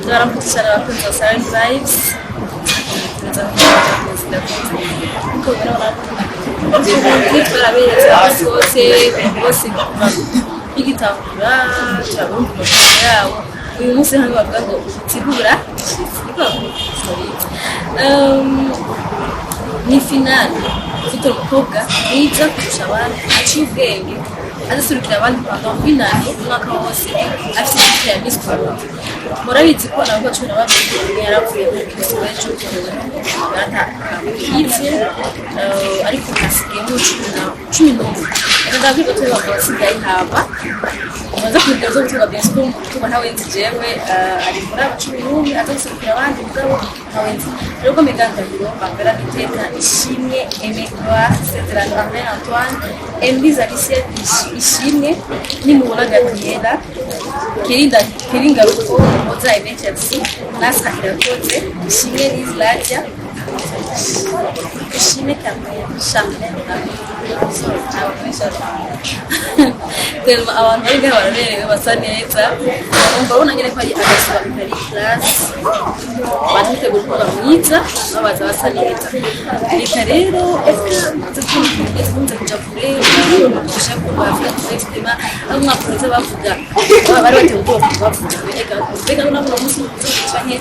Ndaramukishana abakunzi ba Silent Vibes. Uyu munsi hano bavuga ngo tigura ni finale ufite umukobwa mwiza kurusha abandi aciye ubwenge azasurukira abandi kwa finale umwaka wose afite ikipe ya Miss Burundi. Murabizi ko nabo 12 yaravuye muri Miss Burundi baratakize ariko kasigaye mu 11 ndabwira ko basigaye haba maze kugereza ubutumwa bwinshi ko ntawe nzi jewe ari muri abacumi azasurukira abandi mugabo ntawe nzi rero miganda biro bangara biteka ishimwe Emekwa Cedrano Armel Antoine Embiza Alicia ishimwe ni mubona Gabriela Kiringa ruko moza emergency nasa irakoze ishimwe Lizladia ishimwe Kamel Charmaine Telma abantu bari baraberewe basa neza umva ubona nyine ko ari agasuba bitari class badutegura ko bamwiza babaza basa neza reka rero tukunze kuja kure gushaka ko bafata extrema amwakoze bavuga bari bateguye bavuga bega nabo umunsi cyane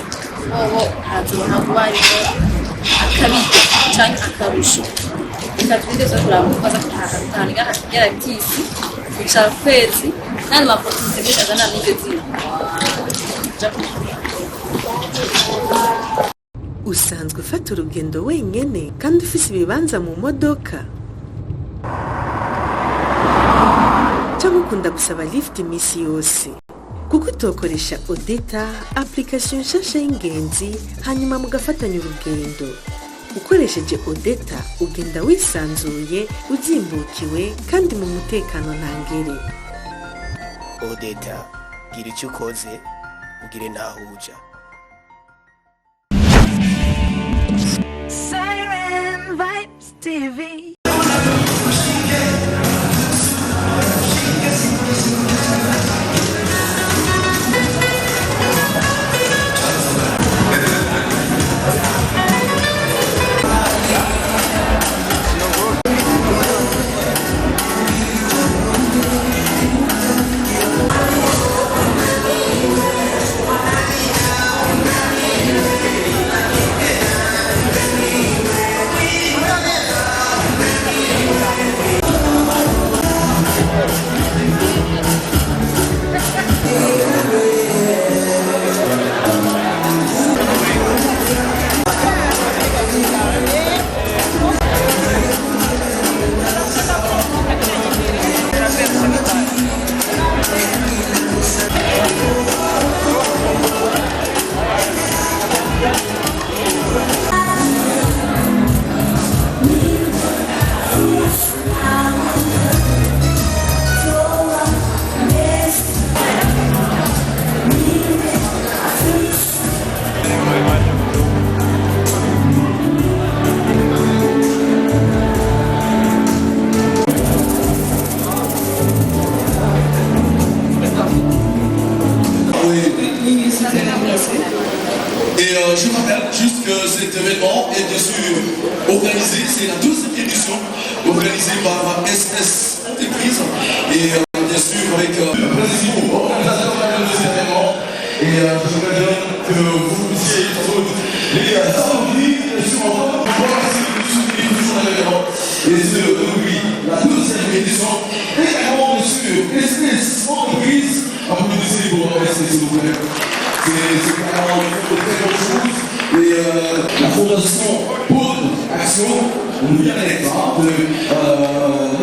bobo hazobona kubari akabika cyane akarusho ikatwinde zo kuramubaza kutahanga yaragisi kucha kwezi nani mafoto zimesha zana nigezi usanzwe ufata urugendo wenyene kandi ufise ibibanza mu modoka cyangwa ukunda gusaba lift imisi yose kuko utokoresha Odeta application nshasha y'ingenzi hanyuma mugafatanya urugendo. Ukoresheje Odeta ugenda wisanzuye uzimbukiwe kandi mu mutekano ntangere. Odeta gira icyo ukoze ugire ntaho uja. Silent Vibes TV. Et je rappelle juste que cet événement est bien sûr organisé, c'est la 12e édition organisée par SS Entreprise et bien sûr avec le président organisateur de cet événement. Et je voudrais bien que vous puissiez les applaudir et sûrement voir si vous soutenez toujours l'événement. Et ce, oui, la 12e édition, également bien sûr SS Entreprise, applaudissez pour SS s'il vous plaît. C'est vraiment une très bonne chose. Et la fondation Pôle Action, on vient avec ça, de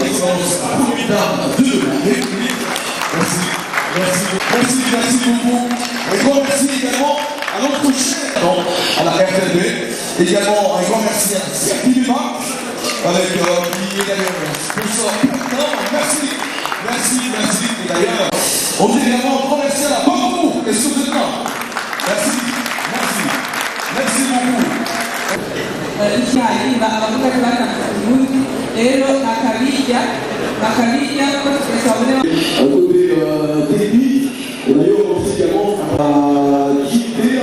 l'excellence formidable de la République. Merci beaucoup. Un grand merci également à notre chef, à la RTB. Également un grand merci à Certiduma, avec qui est d'ailleurs sponsor. Merci. Et d'ailleurs, on dit également un grand merci à la Bambou et Soutena. Merci beaucoup. Icyayi abavuga ko batanga ubundi rero nakabijya ko twese Technique, et d'ailleurs on sait également quitter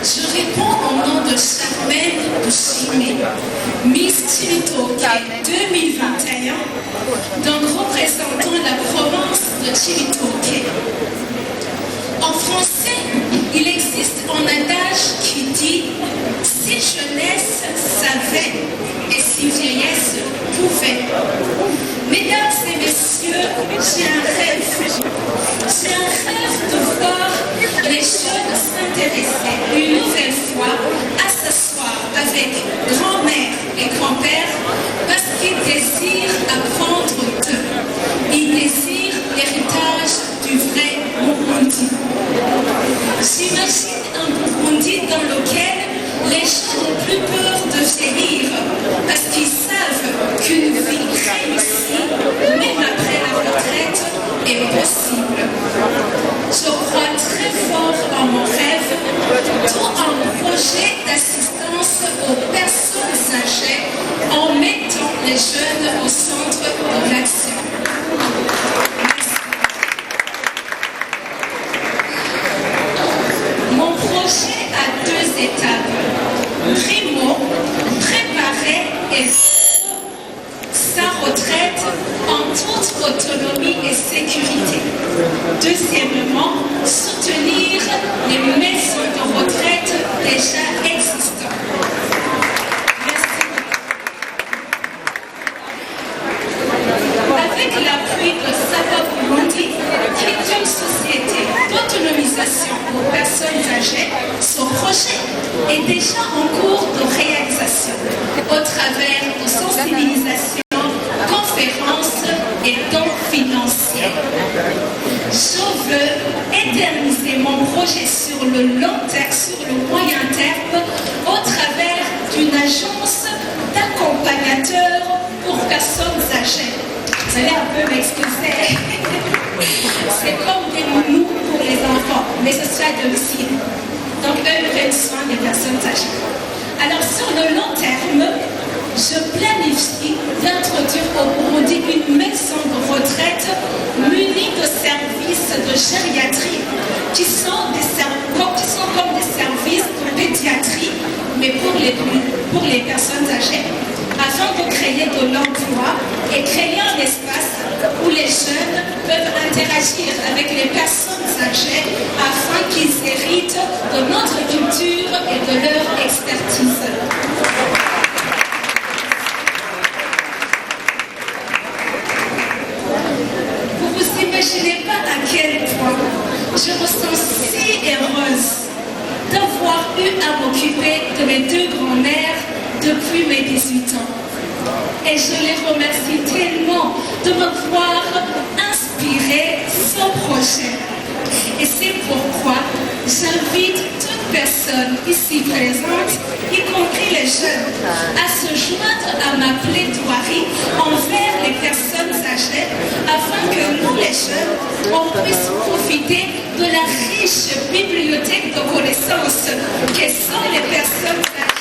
Je réponds au nom de Charmaine de Chimay, Miss Chibitoke 2021, donc représentant la province de Chibitoke. En français, il existe un adage qui dit « Si jeunesse savait et si vieillesse pouvait. Mesdames et messieurs, j'ai un rêve. J'ai un rêve de voir les jeunes s'intéresser une nouvelle fois à s'asseoir avec grand-mère et grand-père parce qu'ils désirent apprendre d'eux. Ils désirent l'héritage du vrai Burundi. J'imagine un Burundi dans lequel les gens n'ont plus peur de vieillir parce qu'ils savent qu'une vie réussie, même après la retraite, est possible. Je crois très fort en mon rêve, tout un projet d'assistance aux personnes âgées en mettant les jeunes au centre de l'action. Mon projet a 2 étapes. Primo, préparer et sa retraite en toute autonomie et sécurité. Deuxièmement, soutenir les maisons de retraite déjà existantes. Merci. Avec l'appui de Saba Burundi, qui est une société d'autonomisation pour personnes âgées, ce projet est déjà en cours de réalisation au travers de sensibilisation, conférences et dons financiers. Je veux éterniser mon projet sur le long terme, sur le moyen terme, au travers d'une agence d'accompagnateurs pour personnes âgées. Vous allez un peu m'excuser. C'est comme des nounous pour les enfants, mais ce sera à domicile. Donc, eux prennent soin des personnes âgées. Alors, sur le long terme, je planifie d'introduire au Burundi une maison de retraite munie de services de gériatrie qui sont comme des services de pédiatrie, mais pour les personnes âgées, afin de créer de l'emploi et créer un espace où les jeunes peuvent interagir avec les personnes âgées afin qu'ils héritent de notre culture et de leur expertise. Vous vous imaginez pas à quel point je me sens si heureuse d'avoir eu à m'occuper de mes 2 grands-mères depuis mes 18 ans. Et je les remercie tellement de me voir inspirer ce projet. Et c'est pourquoi j'invite toute personne ici présente, y compris les jeunes, à se joindre à ma plaidoirie envers les personnes âgées afin que nous, les jeunes, on puisse profiter de la riche bibliothèque de connaissances que sont les personnes âgées.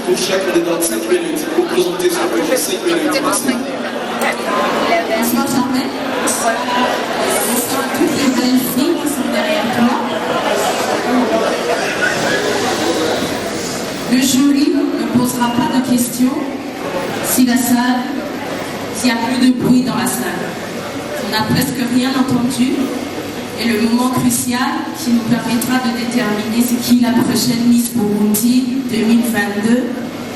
Pour chaque candidat, 5 minutes pour présenter son projet. 5 minutes, merci. Bonsoir Charmel. Bonsoir à toutes les belles filles qui sont derrière toi. Le jury ne posera pas de questions s'il y a plus de bruit dans la salle. On n'a presque rien entendu. Et le moment crucial qui nous permettra de déterminer c'est qui la prochaine Miss Burundi 2022,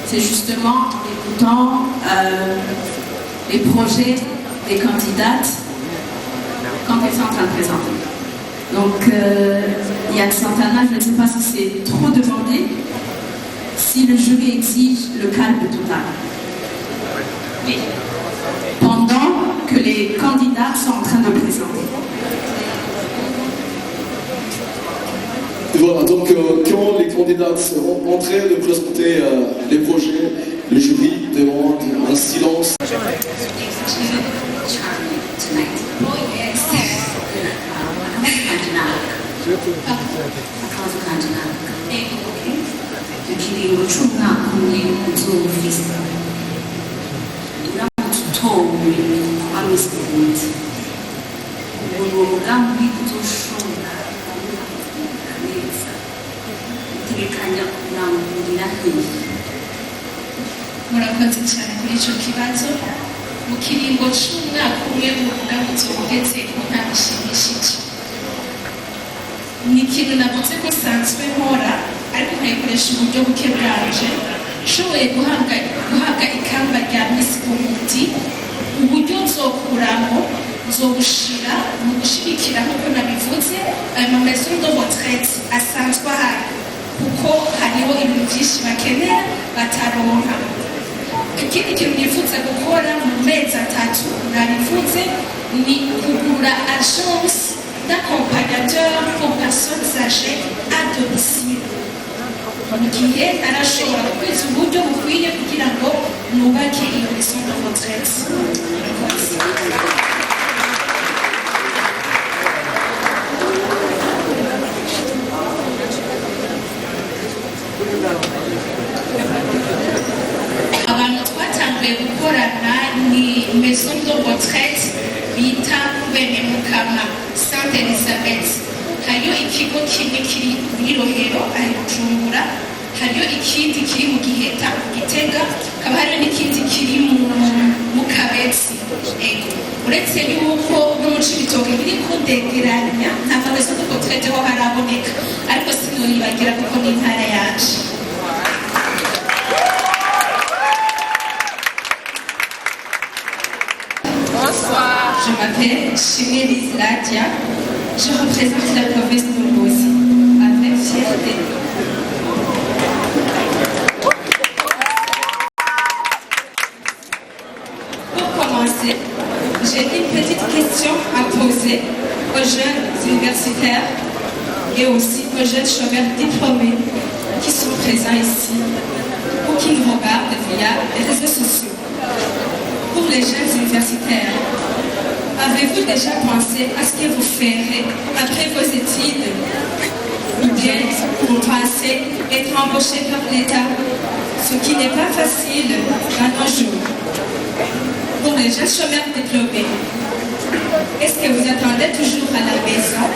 c'est justement en écoutant les projets des candidates quand elles sont en train de présenter. Donc, Yann Santana, je ne sais pas si c'est trop demandé, si le jury exige le calme total. Oui. Pendant que les candidats sont en train de présenter. Et voilà, donc quand les candidats seront en train de présenter les projets, le jury demande un silence. ikiringo c'umwaka umwe uzofisa uramutse utowe kwa Miss Burundi uwo mugambi uzoshobora neza utegekanya kurangurira hehe? murakoze cyane kuri icyo kibazo. Mu kiringo c'umwaka umwe muvuga ngo uzogeze nta bishimishije, ni ikintu navuze ko nsanzwe nkora ariko nkayikoresha uburyo buke bwanje. Nshoboye guhabwa ikamba rya Miss Burundi, uburyo nzokuramo nzobushira mu gushigikira nk'uko nabivuze ayo ma maison de retraite asanzwe ahari, kuko hariho ibintu byinshi bakenera bataronka. Ikindi kintu nifuza gukora mu mezi 3 nabivuze ni kugura agence d'accompagnateur pour personnes âgées à domicile. Mu gihe arashobora gukwiza uburyo bukwiye kugira ngo nubake iyo maison de retraite. Abantu twatanguye gukorana ni maison de retraite bita Bene Mukama Sainte Elizabeth. Hariyo ikigo kimwe kiri muri Rohero ari Bujumbura, hariyo ikindi kiri mu Giheta Gitega, hakaba hariyo n'ikindi kiri mu Kabezi. Uretse yuko no mu Cibitoke biriko ndegeranya nta maison de retraite ho haraboneka, ariko sinoribagira kuko ni intara yacu. Bonsoir, je m'appelle Chimélise Ladia, je représente la province de Ngozi avec fierté. Pour commencer, j'ai une petite question à poser aux jeunes universitaires et aussi aux jeunes chômeurs diplômés qui sont présents ici ou qui nous regardent via les réseaux sociaux. Pour les jeunes universitaires, avez-vous déjà pensé à ce que vous ferez après vos études? Ou bien vous pensez être embauché par l'État, ce qui n'est pas facile dans nos jours? Pour les jeunes chômeurs diplômés, est-ce que vous attendez toujours à la maison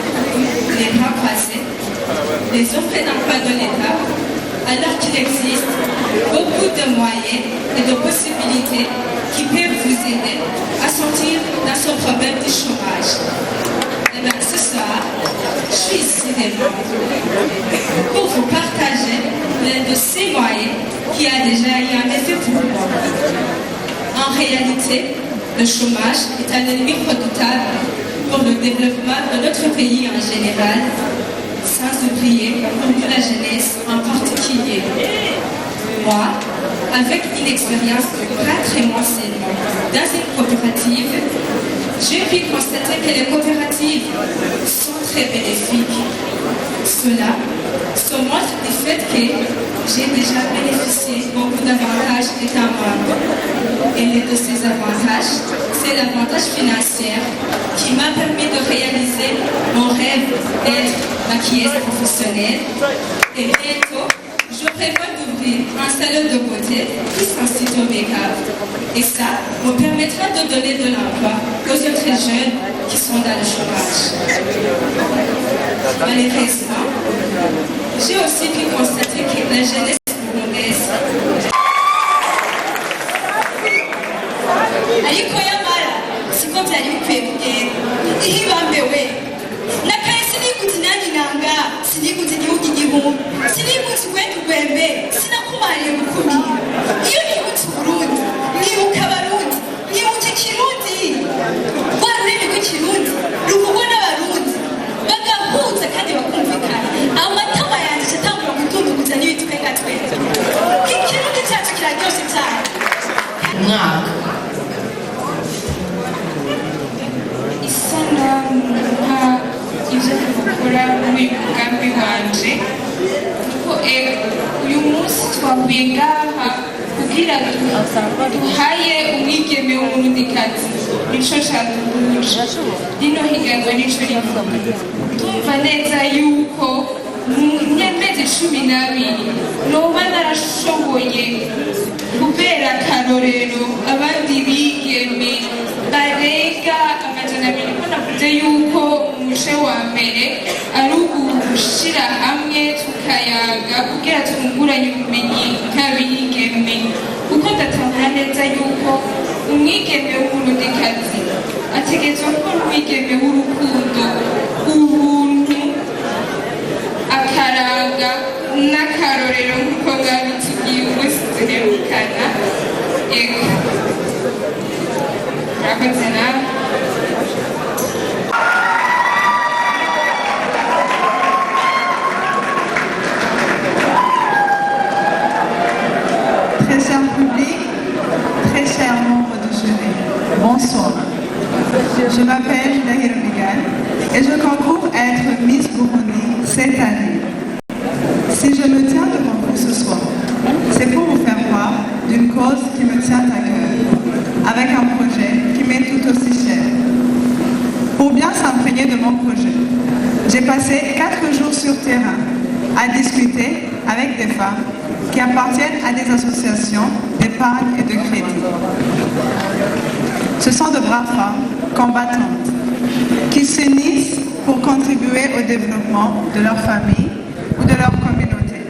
les bras croisés, les offres d'emploi de l'État, alors qu'il existe beaucoup de moyens et de possibilités qui peuvent vous aider à sortir dans ce problème du chômage? Et bien ce soir, je suis ici devant pour vous partager l'un de ces moyens qui a déjà eu un effet pour moi. En réalité, le chômage est un ennemi redoutable pour le développement de notre pays en général, sans oublier pour la jeunesse en particulier. Moi, avec une expérience de 4 mois seulement dans une coopérative, j'ai pu constater que les coopératives sont très bénéfiques. Cela se montre du fait que j'ai déjà bénéficié beaucoup d'avantages étant membre. Et l'un de ces avantages, c'est l'avantage financier qui m'a permis de réaliser mon rêve d'être maquilleuse professionnelle. Et bientôt, je prévois d'ouvrir un salon de beauté qui s'inscrit au make-up. Et ça me permettra de donner de l'emploi aux autres jeunes qui sont dans le chômage. Malheureusement, j'ai aussi pu constater que la jeunesse burundaise ariko yamara siko byari bikwiye kugenda ihibambewe nakaye siniguze nanjye nanga siniguze igihugu igihumbi siniguze urwenda urwembe sinakubariye gukumira iyo nibutse Burundi nibuka abarundi nibuka ikirundi rwa rurimi rw'ikirundi ruvugwa n'abarundi bagahuza kandi bakumvikana amatama yanjye atangura gutunduguza n'ibitwenga twenga ikirundi cyacu kiraryoshe cyane. Mwaka Isa nka ibyo gukora muri uyu mugambi wanje uyu munsi twahuye ngaha kugira duhaye umwigeme w'umurundikazi nico caduhuje rino higanwa nico rivuga tumva neza yuko mu myezi 12 noba narashoboye kubera akarorero abandi bigeme barenga amajana abiri ko navuze yuko umushe wa mbere ari ugushira hamwe tukayaga kugira twunguranye ubumenyi nk'abigeme kuko ndatahura neza yuko umwigeme w'umurundikazi ategerezwa kuba umwigeme w'urukundo ubuntu akaranga n'akarorero nk'uko mwabitubwiye umunsi duherukana yego murakoze nawe. Très cher public, très cher membre du jury, bonsoir. Je m'appelle Nahir Bigal et je concours à être Miss Burundi cette année. Si je me tiens devant vous ce soir, c'est pour vous faire part d'une cause qui me tient à cœur, avec un projet qui m'est tout aussi cher. Pour bien s'imprégner de mon projet, j'ai passé 4 jours sur terrain à discuter avec des femmes qui appartiennent à des associations d'épargne et de crédit. Ce sont de braves femmes combattantes qui s'unissent pour contribuer au développement de leur famille ou de leur communauté.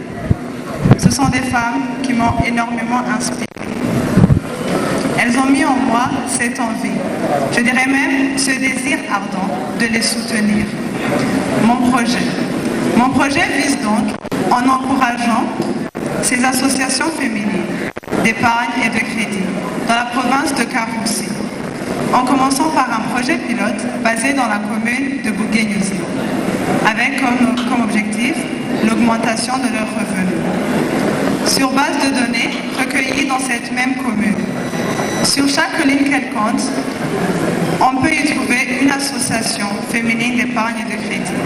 Ce sont des femmes qui m'ont énormément inspirée. Elles ont mis en moi cette envie, je dirais même ce désir ardent de les soutenir. Mon projet vise donc, en encourageant ces associations féminines d'épargne et de crédit dans la province de Karoussi, en commençant par un projet pilote basé dans la commune de Bouguéniouzi, avec comme objectif l'augmentation de leurs revenus. Sur base de données recueillies dans cette même commune, sur chaque ligne qu'elle compte, on peut y trouver une association féminine d'épargne et de crédit,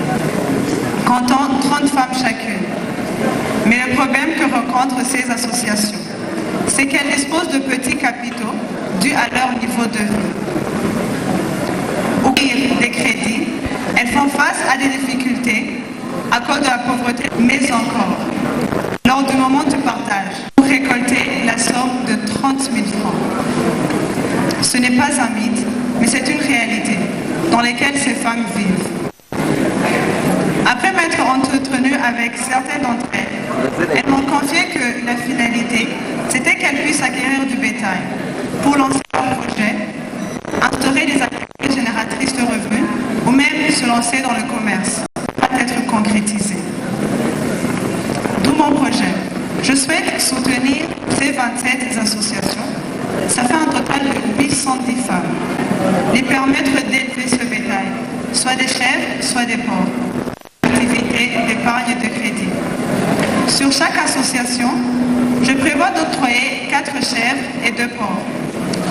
comptant 30 femmes chacune. Mais le problème que rencontrent ces associations, c'est qu'elles disposent de petits capitaux dus à leur niveau de vie. Au pire des crédits, elles font face à des difficultés à cause de la pauvreté, mais encore, lors du moment du partage, pour récolter la somme de 30 000 francs. Ce n'est pas un mythe, mais c'est une réalité dans laquelle ces femmes vivent. Après m'être entretenue avec certaines d'entre elles m'ont confié que la finalité, c'était qu'elles puissent acquérir du bétail pour lancer leur projet, instaurer des activités génératrices de revenus ou même se lancer dans le commerce, pas être concrétisé. D'où mon projet. Je souhaite soutenir ces 27 associations. Ça fait un total de 810 femmes. Les permettre d'élever ce bétail, soit des chèvres, soit des porcs. Activité d'épargne et de crédit. Sur chaque association, je prévois d'octroyer 4 chèvres et 2 porcs,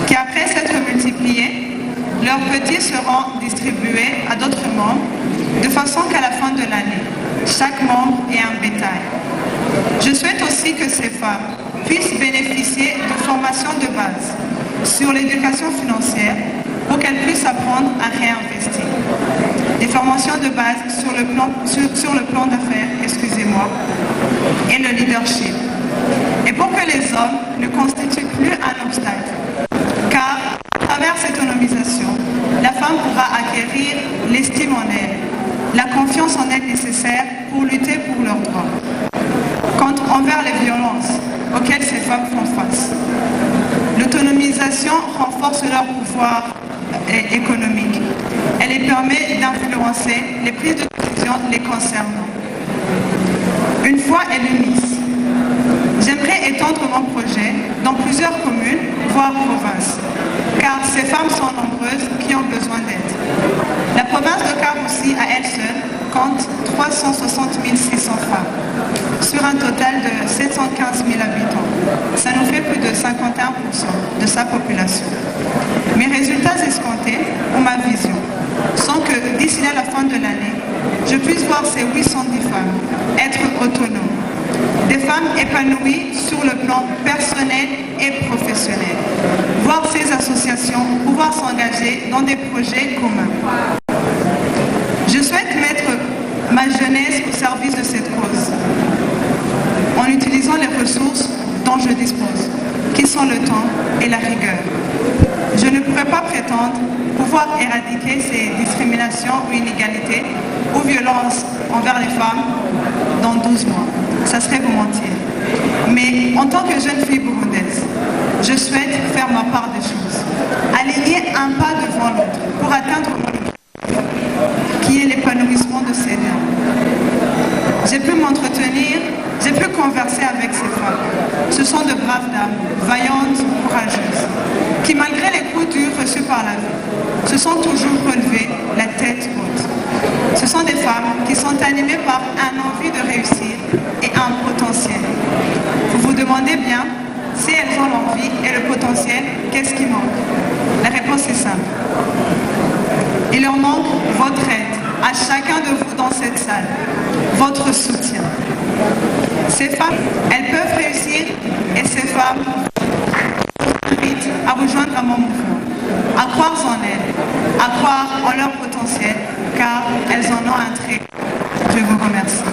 qui après s'être multipliés, leurs petits seront distribués à d'autres membres, de façon qu'à la fin de l'année, chaque membre ait un bétail. Je souhaite aussi que ces femmes puissent bénéficier de formations de base sur l'éducation financière pour qu'elles puissent apprendre à réinvestir. Des formations de base sur le plan d'affaires, et le leadership. Et pour que les hommes ne constituent plus un obstacle. Car à travers cette autonomisation, la femme pourra acquérir l'estime en elle, la confiance en elle nécessaire pour lutter pour leurs droits. Envers les violences auxquelles ces femmes font face. L'autonomisation renforce leur pouvoir économique. Elle les permet d'influencer les prises de décision les concernant. Une fois émises, j'aimerais étendre mon projet dans plusieurs communes, voire provinces, car ces femmes sont nombreuses qui ont besoin d'aide. La province de Karoussi, à elle seule, compte 360 600 femmes, sur un total de 715 000 habitants. Ça nous fait plus de 51% de sa population. Mes résultats escomptés, ou ma vision, sont que d'ici à la fin de l'année, je puisse voir ces 810 femmes être autonomes, Des femmes épanouies sur le plan personnel et professionnel. Voir ces associations pouvoir s'engager dans des projets communs. Je souhaite mettre ma jeunesse au service de cette cause, en utilisant les ressources dont je dispose, qui sont le temps et la rigueur. Je ne pourrais pas prétendre pouvoir éradiquer ces discriminations ou inégalités ou violences envers les femmes dans 12 mois. Ça serait vous mentir. Mais en tant que jeune fille burundaise, je souhaite faire ma part des choses, aligner un pas devant l'autre pour atteindre mon objectif, qui est l'épanouissement de ces liens. J'ai pu m'entretenir, j'ai pu converser avec ces femmes. Ce sont de braves dames, vaillantes, courageuses, qui malgré les coups durs reçus par la vie, se sont toujours relevées la tête haute. Ce sont des femmes qui sont animées par un envie de réussir et un potentiel. Vous vous demandez bien, si elles ont l'envie et le potentiel, qu'est-ce qui manque? La réponse est simple. Il leur manque votre aide, à chacun de vous dans cette salle, votre soutien. Ces femmes, elles peuvent réussir et ces femmes vous invitent à vous joindre à mon mouvement, à croire en elles, à croire en leur potentiel, car elles en ont un trait. Je vous remercie.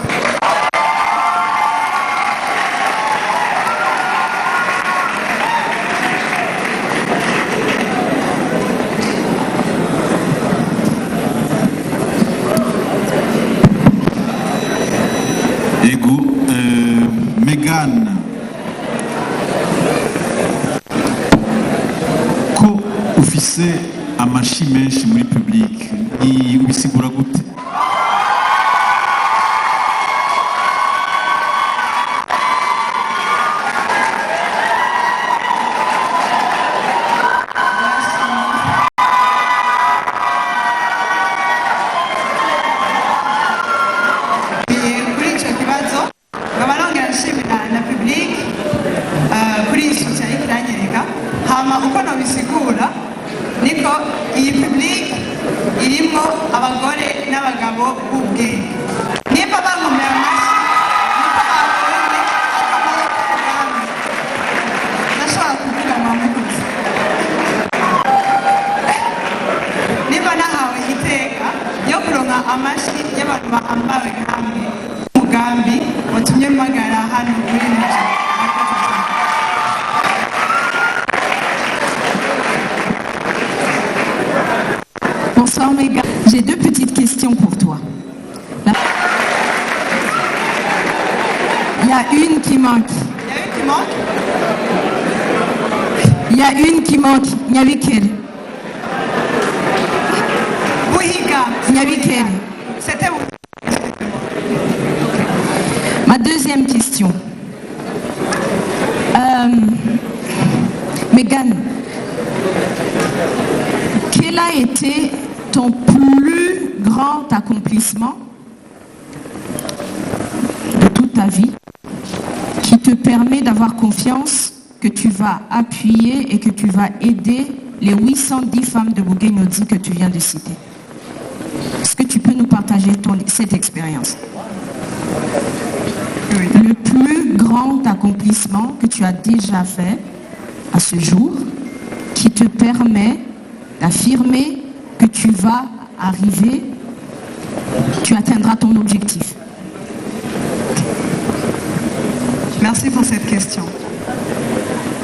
Megan, ko ufise amashi menshi muri public ubisigura gute? Bonsoir Megan, j'ai deux petites questions pour toi. Il y a une qui manque. Il y a une qui manque. Nyabikel. Nyabikel. C'était où? Ma deuxième question. Megan, quel a été ton plus grand accomplissement de toute ta vie qui te permet d'avoir confiance que tu vas appuyer et que tu vas aider les 810 femmes de Bouguenyodi que tu viens de citer? Est-ce que tu peux nous partager cette expérience? Le plus grand accomplissement que tu as déjà fait à ce jour qui te permet d'affirmer que tu vas arriver, tu atteindras ton objectif. Merci pour cette question.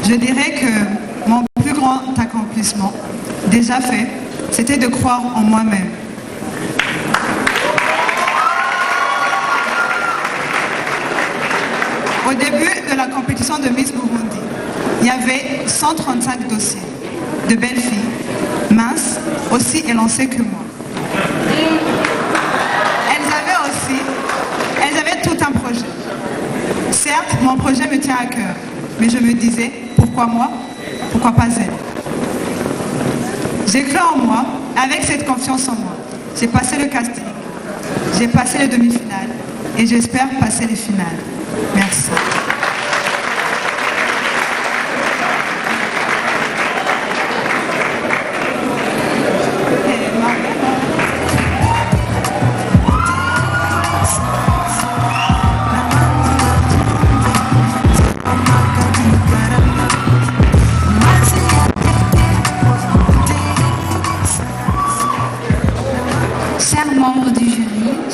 Je dirais que mon plus grand accomplissement, déjà fait, c'était de croire en moi-même. Au début de la compétition de Miss Burundi, il y avait 135 dossiers de belles filles, minces, aussi élancées que moi. Elles avaient tout un projet. Certes, mon projet me tient à cœur, mais je me disais, pourquoi moi? Pourquoi pas elle? J'ai cru en moi, avec cette confiance en moi. J'ai passé le casting, j'ai passé les demi-finales et j'espère passer les finales. Merci.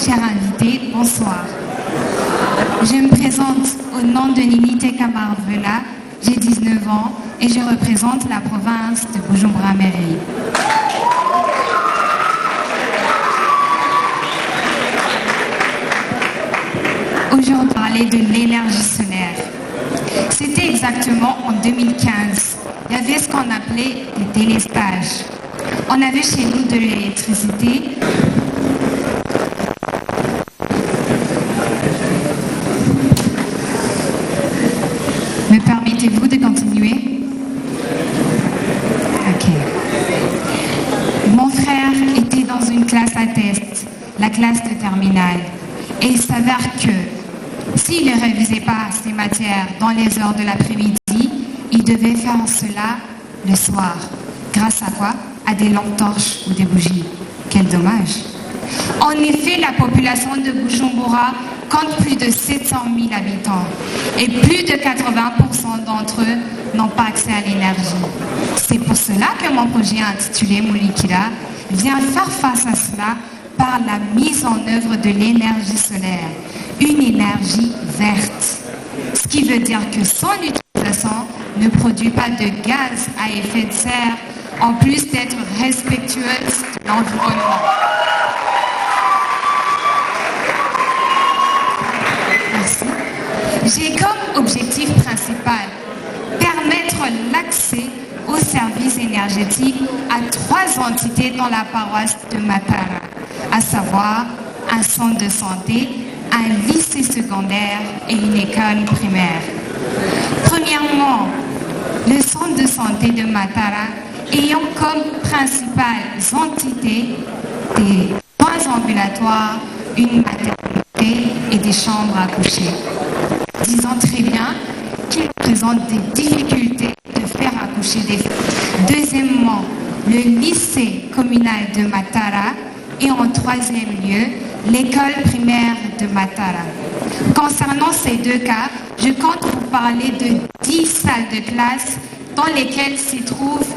chers invités, bonsoir. Je me présente au nom de Ninite Kamarvela, j'ai 19 ans et je représente la province de Bujumbura-Mairie. Aujourd'hui, on va parler de l'énergie solaire. C'était exactement en 2015. Il y avait ce qu'on appelait des délestages. On avait chez nous de l'électricité. Me permettez-vous de continuer? Ok. Mon frère était dans une classe à test, la classe de terminale. Et il s'avère que s'il ne révisait pas ses matières dans les heures de l'après-midi, il devait faire cela le soir. Grâce à quoi? À des lampes torches ou des bougies. Quel dommage. En effet, la population de Bujumbura compte plus de 700 000 habitants. Et plus de 80% d'entre eux n'ont pas accès à l'énergie. C'est pour cela que mon projet intitulé Mulikira vient faire face à cela par la mise en œuvre de l'énergie solaire. Une énergie verte. Ce qui veut dire que son utilisation ne produit pas de gaz à effet de serre, en plus d'être respectueuse de l'environnement. Merci. J'ai comme objectif principal permettre l'accès aux services énergétiques à 3 entités dans la paroisse de Matara, à savoir un centre de santé, un lycée secondaire et une école primaire. Premièrement, le centre de santé de Matara ayant comme principales entités des soins ambulatoires, une maternité et des chambres à coucher. Disons très bien qu'il présente des difficultés de faire accoucher des femmes. Deuxièmement, le lycée communal de Matara et en 3e lieu, l'école primaire de Matara. Concernant ces 2 cas, je compte vous parler de 10 salles de classe dans lesquelles s'y trouvent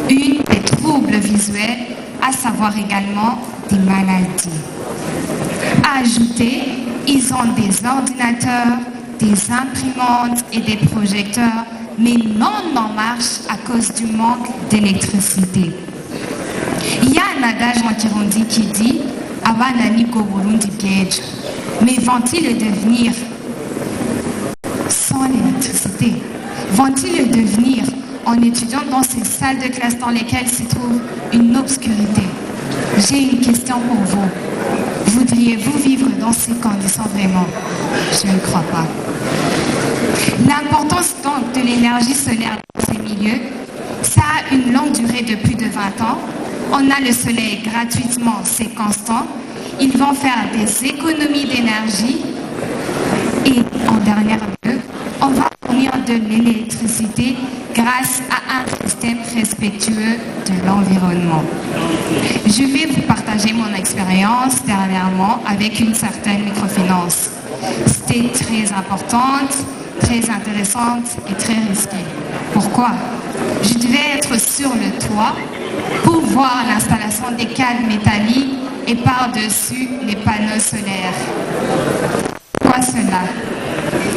des troubles visuels, à savoir également des maladies. À ajouter, ils ont des ordinateurs, des imprimantes et des projecteurs, mais non en marche à cause du manque d'électricité. Il y a un adage en Kirundi qui dit « Abanani go Burundi bwejo », mais vont-ils le devenir sans l'électricité? Vont-ils le devenir en étudiant dans ces salles de classe dans lesquelles se trouve une obscurité? J'ai une question pour vous. Voudriez-vous vivre dans ces conditions vraiment? Je ne crois pas. L'importance donc de l'énergie solaire dans ces milieux, ça a une longue durée de plus de 20 ans. On a le soleil gratuitement, c'est constant. Ils vont faire des économies d'énergie. Et en dernier lieu, on va fournir de l'électricité grâce à un système respectueux de l'environnement. Je vais vous partager mon expérience dernièrement avec une certaine microfinance. C'était très importante, très intéressante et très risquée. Pourquoi? Je devais être sur le toit pour voir l'installation des câbles métalliques et par-dessus les panneaux solaires. Pourquoi cela?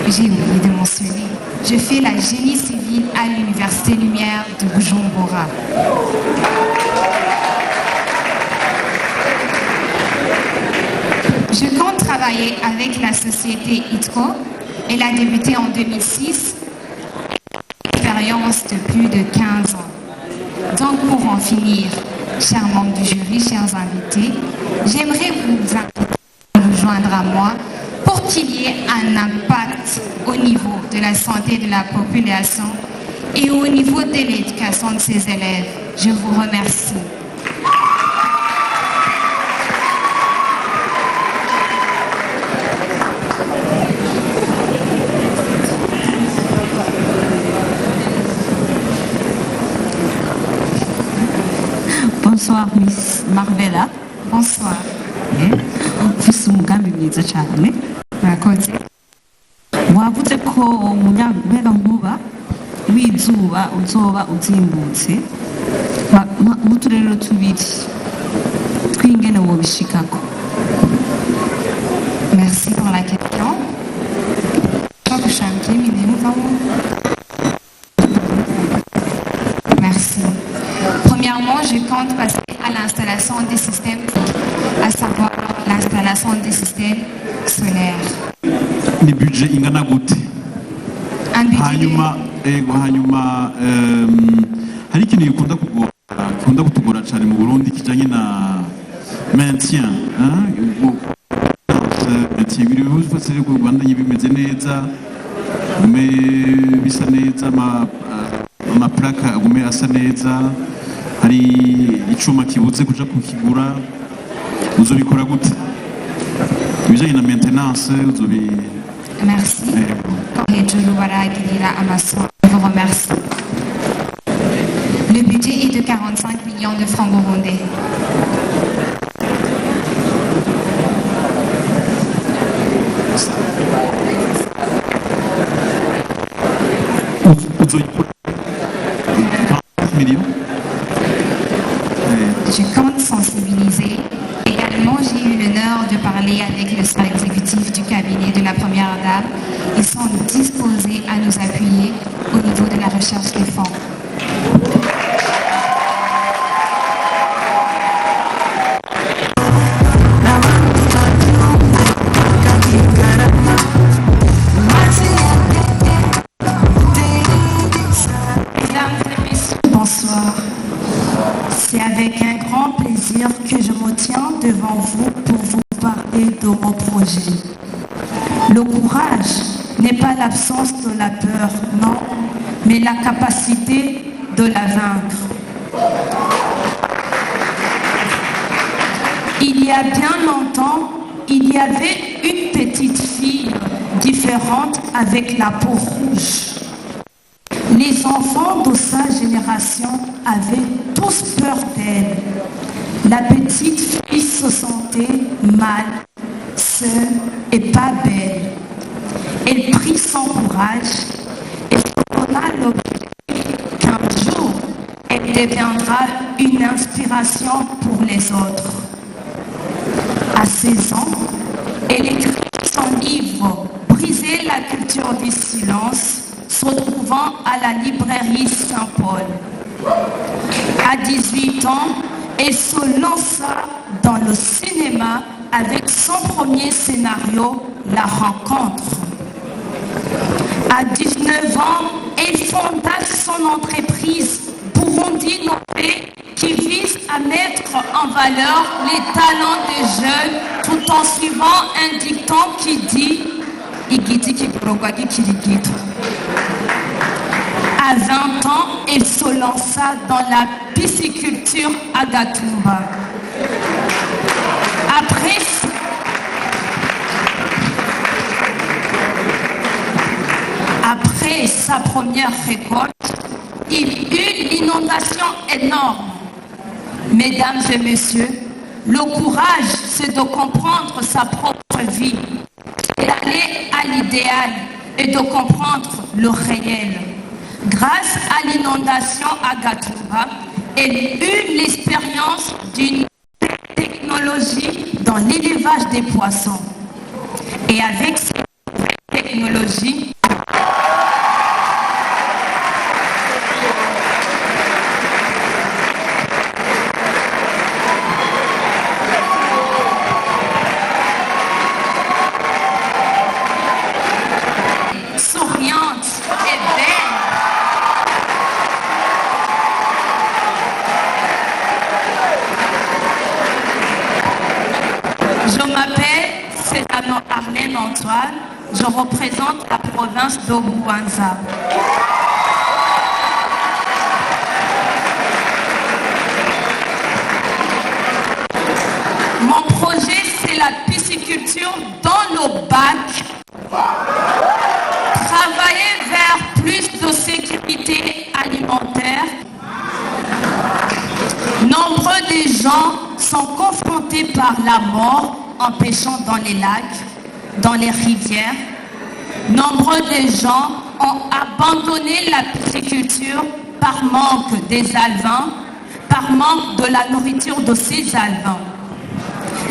J'ai oublié de mentionner. Je fais la génie civile à l'Université Lumière de Bujumbura. Je compte travailler avec la société ITCO. Elle a débuté en 2006. Expérience de plus de 15 ans. Donc pour en finir, chers membres du jury, chers invités, j'aimerais vous inviter à vous joindre à moi pour qu'il y ait un impact au niveau de la santé de la population et au niveau de l'éducation de ses élèves. Je vous remercie. Bonsoir, Miss Marvela. Bonsoir. Ufise umugambi mwiza cyane. Murakoze. Wavuze ko umuyagankuba w'izuba uzoba uzimbutse mu turere tubiri tw'ingene wobishikako. Merci. Premièrement, je compte passer à l'installation des systèmes, à savoir l'installation des systèmes solaires. Ni budget ingana gute? Hanyuma hari ikintu gikunda kutugora cyane mu Burundi kijanye na maintien, ibiri bifashe ku Rwanda bimeze neza, bisa neza, amaplaka agume asa neza, hari icuma kibuze kuja kukigura, uzobikora gute? Ibijanye na maintenance uzobi. Merci. Je vous remercie. Le budget est de 45 millions de francs burundais. Je compte sensibiliser. Également, j'ai eu l'honneur de parler avec le staff exécutif du cabinet de la Première Dame. Ils sont disposés à nous appuyer au niveau de la recherche des fonds. Bonsoir. C'est avec un grand plaisir que je me tiens devant vous pour vous parler de mon projet. Le courage n'est pas l'absence de la peur, non, mais la capacité de la vaincre. Il y a bien longtemps, il y avait une petite fille différente avec la peau rouge. Les enfants de sa génération avaient tous peur d'elle. La petite fille se sentait mal, seule et pas belle. Elle prit son courage et se donna l'objectif qu'un jour, elle deviendra une inspiration pour les autres. À 16 ans, elle écrit son livre « Briser la culture du silence » se trouvant à la librairie Saint-Paul. À 18 ans, elle se lança dans le cinéma avec son premier scénario, La Rencontre. À 19 ans, elle fonda son entreprise Burundi Nové qui vise à mettre en valeur les talents des jeunes tout en suivant un dicton qui dit « Igiti kikurogwagi kirigito ». À 20 ans, elle se lança dans la pisciculture à Gatumba. Après sa première récolte, il eut l'inondation énorme. Mesdames et messieurs, le courage, c'est de comprendre sa propre vie, d'aller à l'idéal et de comprendre le réel. Grâce à l'inondation à Gatumba, elle eut l'expérience d'une technologie dans l'élevage des poissons. Et avec cette technologie, souriante et belle. Je m'appelle Cézanne Arlène Antoine, je représente la province de Bubanza. Mon projet, c'est la pisciculture dans le bac. Travailler vers plus de sécurité alimentaire. Nombreux des gens sont confrontés par la mort en pêchant dans les lacs, dans les rivières. Nombreux des gens ont abandonné la pisciculture par manque des alevins, par manque de la nourriture de ces alevins.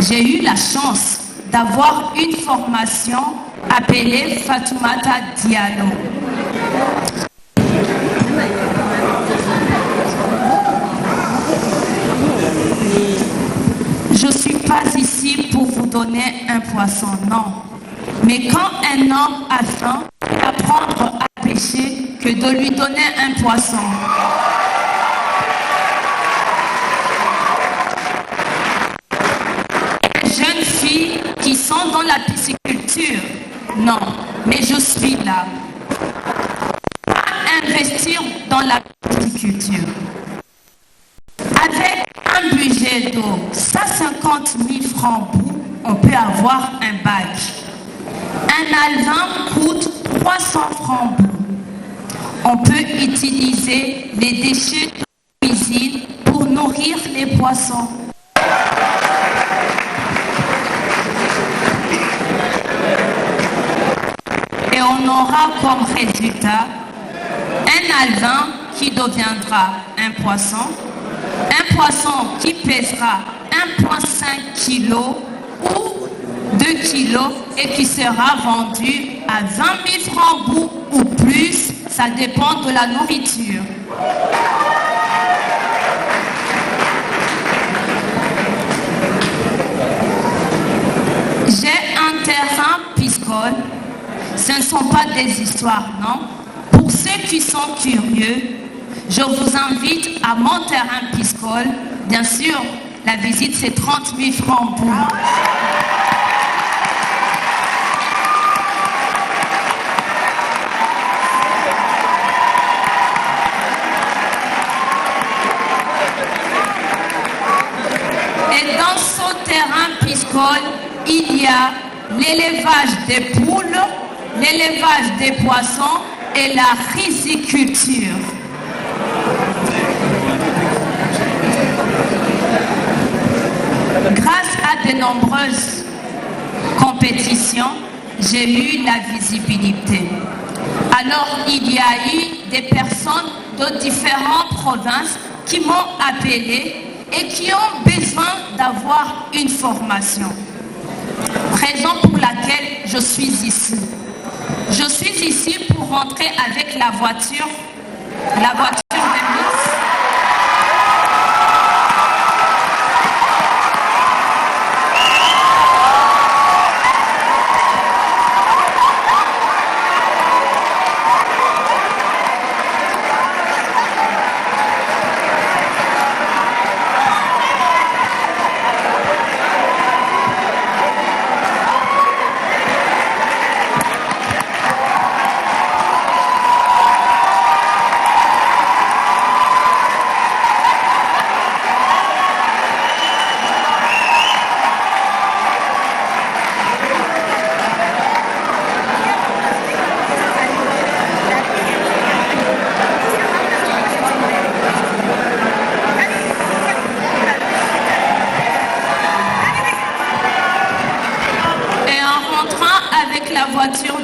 J'ai eu la chance d'avoir une formation appelée Fatoumata Diallo. Je ne suis pas ici pour vous donner un poisson, non. Mais quand un homme a faim, apprendre à pêcher que de lui donner un poisson. Les jeunes filles qui sont dans la pisciculture, non. Mais je suis là. Investir dans la pisciculture. Avec un budget d'eau, 150 000 francs, on peut avoir un bac. Un alvin coûte 300 francs. On peut utiliser les déchets de cuisine pour nourrir les poissons. Et on aura comme résultat un alvin qui deviendra un poisson qui pèsera 1,5 kg ou 2 kg et qui sera vendu à 20 000 francs ou plus, ça dépend de la nourriture. J'ai un terrain piscicole, ce ne sont pas des histoires, non? Pour ceux qui sont curieux, je vous invite à mon terrain piscicole. Bien sûr, la visite c'est 30 000 francs pour moi. Et dans ce terrain piscicole, il y a l'élevage des poules, l'élevage des poissons et la riziculture. Grâce à de nombreuses compétitions, j'ai eu la visibilité. Alors, il y a eu des personnes de différentes provinces qui m'ont appelé et qui ont besoin d'avoir une formation. Raison pour laquelle je suis ici. Je suis ici pour rentrer avec la voiture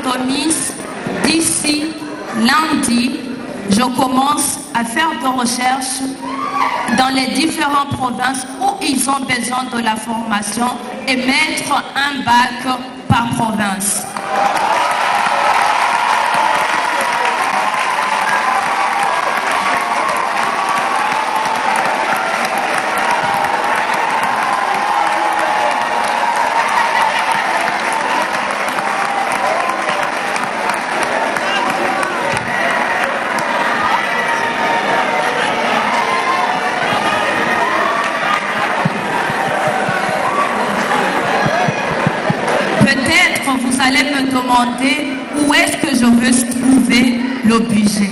de Miss. D'ici lundi, je commence à faire des recherches dans les différentes provinces où ils ont besoin de la formation et mettre un bac par province. Vous allez me demander où est-ce que je veux trouver le budget.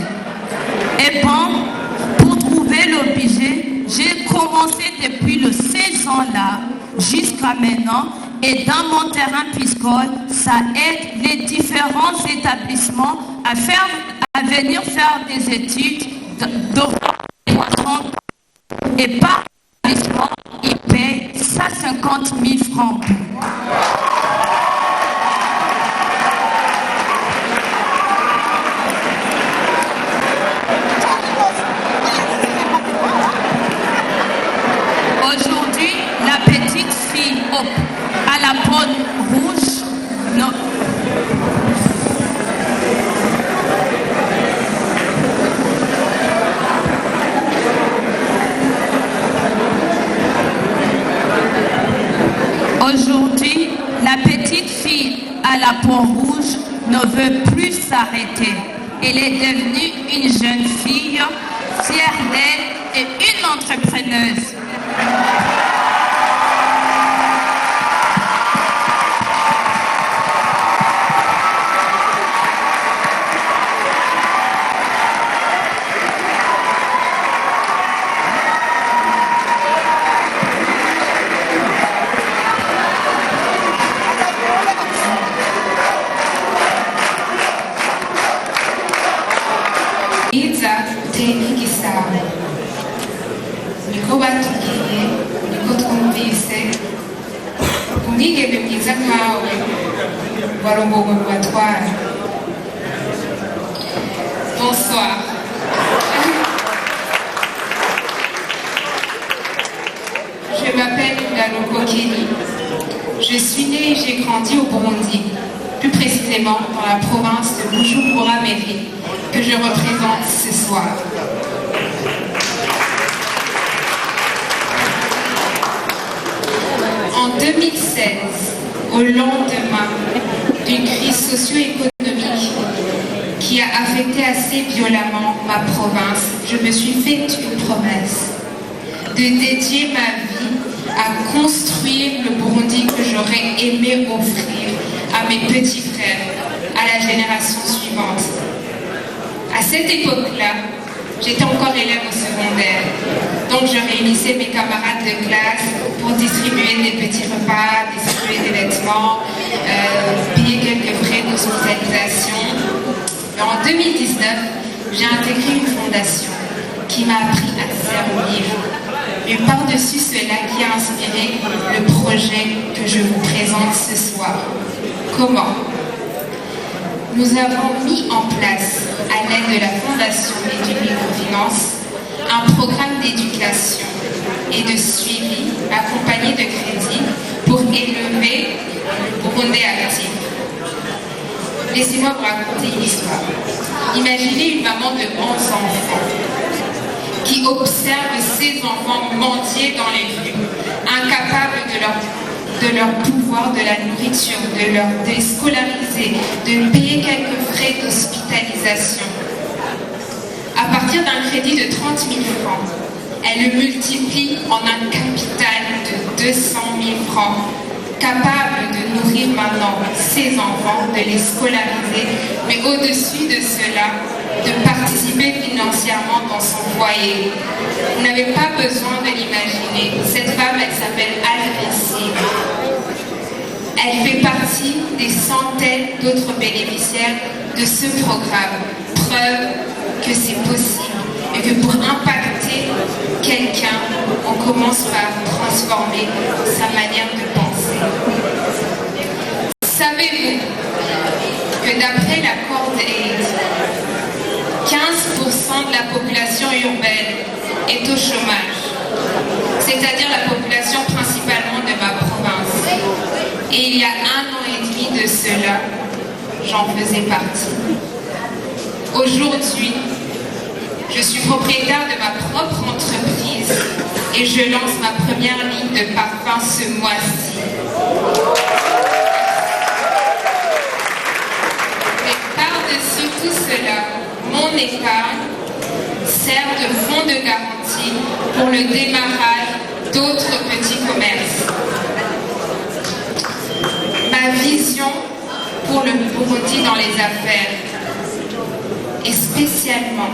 Et bon, pour trouver le budget, j'ai commencé depuis le 16 ans là jusqu'à maintenant. Et dans mon terrain piscicole, ça aide les différents établissements à venir faire des études de poissons. Et par établissement, ils payent 150 000 francs. Aujourd'hui, la petite fille à la peau rouge, non, à la peau rouge ne veut plus s'arrêter. Elle est devenue une jeune fille fière d'elle et une entrepreneuse. Iza tenikisaba niko batubwiye niko twumvise umwigeme mwiza nkawe warongowe mu batwara. Bonsoir. Je m'appelle Ngaloko Kenny. Je suis née et j'ai grandi au Burundi, plus précisément dans la province de Bujumbura-Mairie, que je représente ce soir. En 2016, au lendemain d'une crise socio-économique qui a affecté assez violemment ma province, je me suis fait une promesse de dédier ma vie à construire le Burundi que j'aurais aimé offrir à mes petits frères, à la génération suivante. À cette époque-là, j'étais encore élève au secondaire, donc je réunissais mes camarades de classe pour distribuer des petits repas, distribuer des vêtements, payer quelques frais d'hospitalisation. En 2019, j'ai intégré une fondation qui m'a appris à servir. Et par-dessus cela qui a inspiré le projet que je vous présente ce soir. Comment ? Nous avons mis en place, à l'aide de la Fondation et du microfinance, un programme d'éducation et de suivi accompagné de crédits pour élever le Burundais actif. Laissez-moi vous raconter une histoire. Imaginez une maman de 11 enfants qui observe ses enfants mendier dans les rues, incapables de leur pouvoir de la nourriture, de leur déscolariser, de payer quelques frais d'hospitalisation. À partir d'un crédit de 30 000 francs, elle le multiplie en un capital de 200 000 francs, capable de nourrir maintenant ses enfants, de les scolariser, mais au-dessus de cela, de participer financièrement dans son foyer. Vous n'avez pas besoin de l'imaginer. Cette femme, elle s'appelle Alvessi. Elle fait partie des centaines d'autres bénéficiaires de ce programme. Preuve que c'est possible et que pour impacter quelqu'un, on commence par transformer sa manière de penser. Savez-vous que d'après la CORDAID, 15% de la population urbaine est au chômage, c'est-à-dire la population principalement de ma province. Et il y a 1 an et demi de cela, j'en faisais partie. Aujourd'hui, je suis propriétaire de ma propre entreprise et je lance ma première ligne de parfum ce mois-ci. Et par-dessus tout cela, mon épargne sert de fonds de garantie pour le démarrage d'autres petits commerces. Ma vision pour le Burundi dans les affaires est spécialement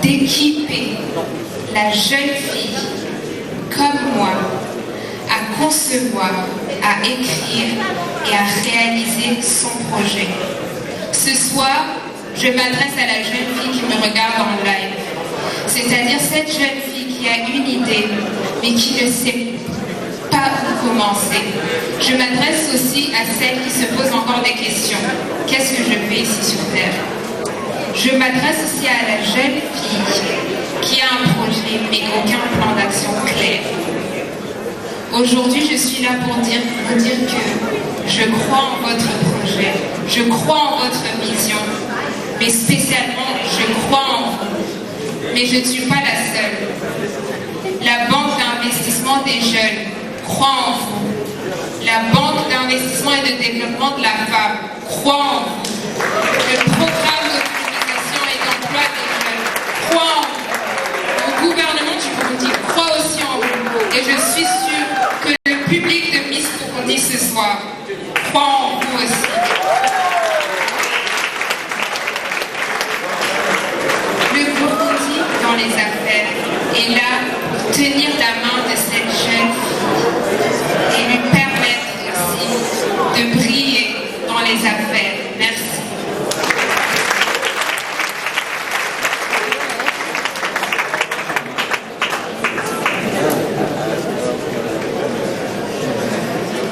d'équiper la jeune fille comme moi à concevoir, à écrire et à réaliser son projet. Ce soir, je m'adresse à la jeune fille qui me regarde en live, c'est-à-dire cette jeune fille qui a une idée mais qui ne sait pas où commencer. Je m'adresse aussi à celle qui se pose encore des questions. Qu'est-ce que je fais ici sur Terre ? Je m'adresse aussi à la jeune fille qui a un projet mais aucun plan d'action clair. Aujourd'hui, je suis là pour dire que je crois en votre projet, je crois en votre vision, mais spécialement, je crois en vous. Mais je ne suis pas la seule. La Banque d'investissement des jeunes croit en vous. la Banque d'investissement et de développement de la femme croit en vous. Le programme d'autonomisation et d'emploi des jeunes croit en vous. Le gouvernement du Burundi croit aussi en vous. Et je suis sûre que le public de Miss Burundi ce soir croit en vous aussi. Le Burundi dans les affaires est là pour tenir la main de cette jeune fille et lui permettre aussi de briller dans les affaires. Merci.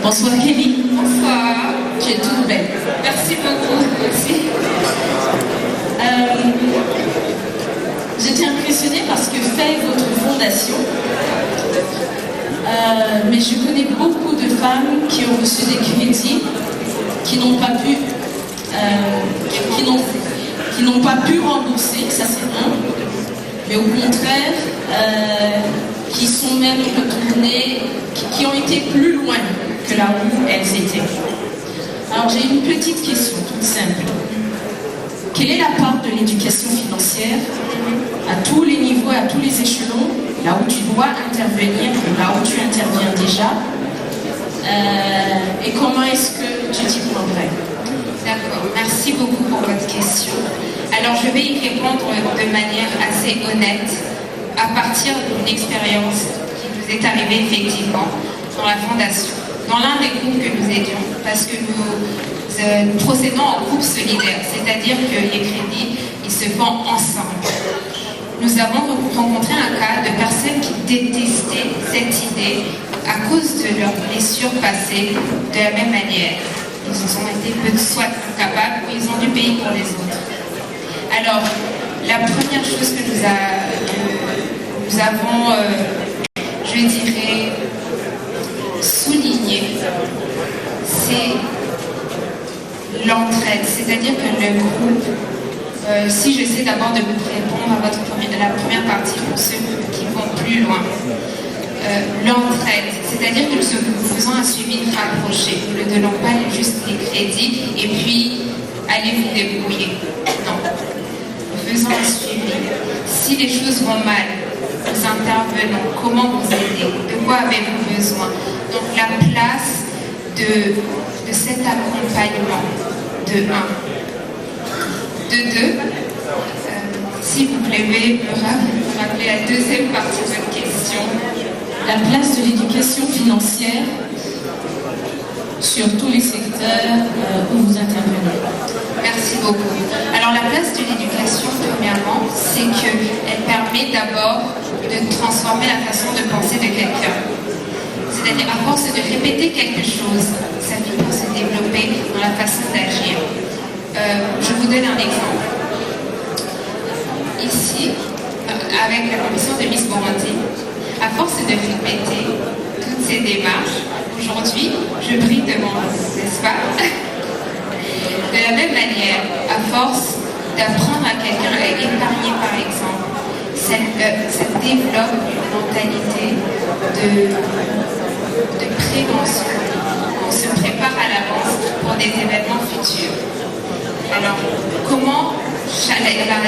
Bonsoir Kelly. Bonsoir. Tu es toute belle. Merci beaucoup. Merci. J'étais impressionnée parce que fait votre fondation, mais je connais beaucoup de femmes qui ont reçu des crédits, qui n'ont pas pu, qui n'ont pas pu rembourser, ça c'est un, mais au contraire, qui sont même retournées, qui ont été plus loin que là où elles étaient. Alors j'ai une petite question toute simple. Quelle est la part de l'éducation financière à tous les niveaux, à tous les échelons, là où tu dois intervenir, là où tu interviens déjà, et comment est-ce que tu t'y prendrais? D'accord, merci beaucoup pour votre question. Alors je vais y répondre de manière assez honnête, à partir d'une expérience qui nous est arrivée effectivement dans la fondation, dans l'un des groupes que nous aidions, parce que nous procédons en groupe solidaire, c'est-à-dire que les crédits, ils se font ensemble. Nous avons rencontré un cas de personnes qui détestaient cette idée à cause de leurs blessures passées de la même manière. Ils ont été soit incapables ou ils ont dû payer pour les autres. Alors, la première chose que nous avons, je dirais, soulignée, c'est l'entraide. C'est-à-dire que le groupe, si j'essaie d'abord de vous répondre à la première partie pour ceux qui vont plus loin, l'entraide, c'est-à-dire que nous faisons un suivi rapproché. Nous ne donnons pas juste les crédits et puis allez vous débrouiller. Non. Nous faisons un suivi. Si les choses vont mal, nous intervenons. Comment vous aider? De quoi avez-vous besoin? Donc la place de cet accompagnement, de 1. De 2, si vous pouvez me rappeler la deuxième partie de votre question. La place de l'éducation financière sur tous les secteurs où vous intervenez. Merci beaucoup. Alors la place de l'éducation, premièrement, c'est qu'elle permet d'abord de transformer la façon de penser de quelqu'un. C'est-à-dire, à force de répéter quelque chose, ça finit par se développer dans la façon d'agir. Je vous donne un exemple. Ici, avec la commission de Miss Burundi, à force de répéter toutes ces démarches, aujourd'hui, je brille devant vous, n'est-ce pas? De la même manière, à force d'apprendre à quelqu'un à épargner, par exemple, ça développe une mentalité de prévention. On se prépare à l'avance pour des événements futurs. Alors, comment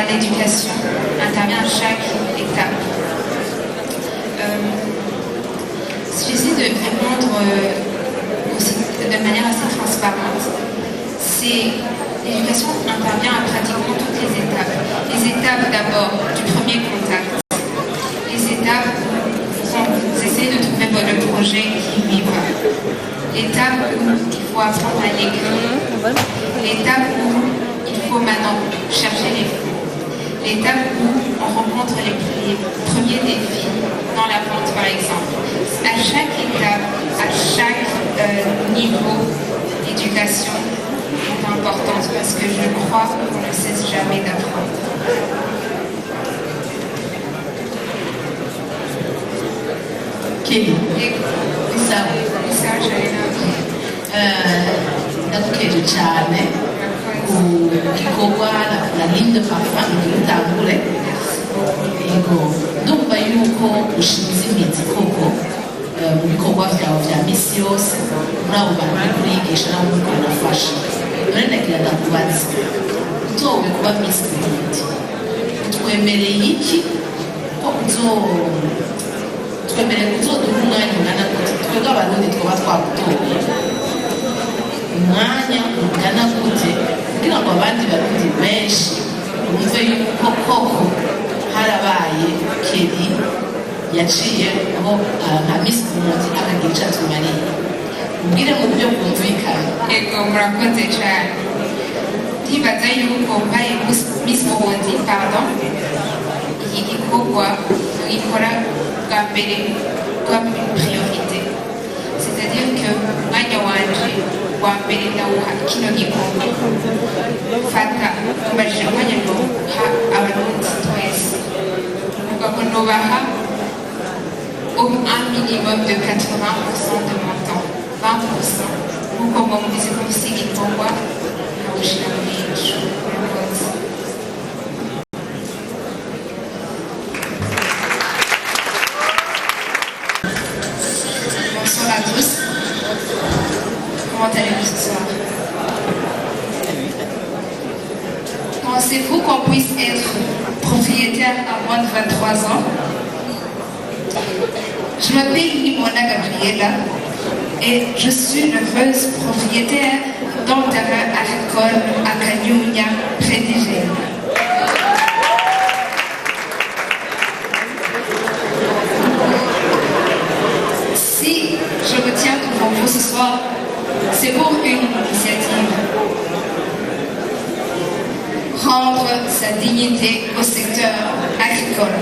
l'éducation intervient à chaque étape? Si j'essaie de répondre aussi de manière assez transparente, c'est l'éducation intervient à pratiquement toutes les étapes. Les étapes d'abord du premier contact, les étapes où vous essayez de trouver le projet qui lui va, l'étape où il faut apprendre à l'écrire, l'étape où il faut maintenant chercher les fonds, l'étape où on rencontre les premiers défis dans la vente par exemple. À chaque étape, à chaque niveau d'éducation est importante parce que je crois qu'on ne cesse jamais d'apprendre. Kelly, ndakukeje cyane ku gikorwa na Linde Parfum ntitangure yego ndumva yuko ushinze imizi koko mu bikorwa byawe bya misi yose muri abo bantu bari kuriyigisha nabo muriko murafasha none nagira ndakubaza utowe kuba misi burundi twemereye iki ko twemereye kuzoduha umwanya ungana gute twebwe abarundi twaba twagutoye umwanya ungana gute kugira ngo abandi barundi benshi bumve yuko koko harabaye keri yaciye aho nka misi burundi akagira icyo atumariye ubwire mu buryo bwumvikana. Ego murakoze cyane ndibaza yuko mbaye misi burundi iki gikorwa tugikora bwa mbere comme une priorité, c'est-à-dire que umwanya wanje wa mbere ndawuha kino gikorwa fata mubajije umwanya ndawuha abarundi twese uvuga ko nubaha un minimum de 80% de mon temps, 20% nkuko mwamugize ko isi gikorwa nkawushira muri ico murakoze. Bonsoir à tous. Comment allez-vous ce soir? Pensez-vous qu'on puisse être propriétaire à moins de 23 ans? Je m'appelle Nimona Gabriela et je suis l'heureuse propriétaire d'un terrain agricole à Kanyunya, près d'Igénie. Si je me tiens devant vous ce soir, c'est pour une initiative. Rendre sa dignité au secteur agricole.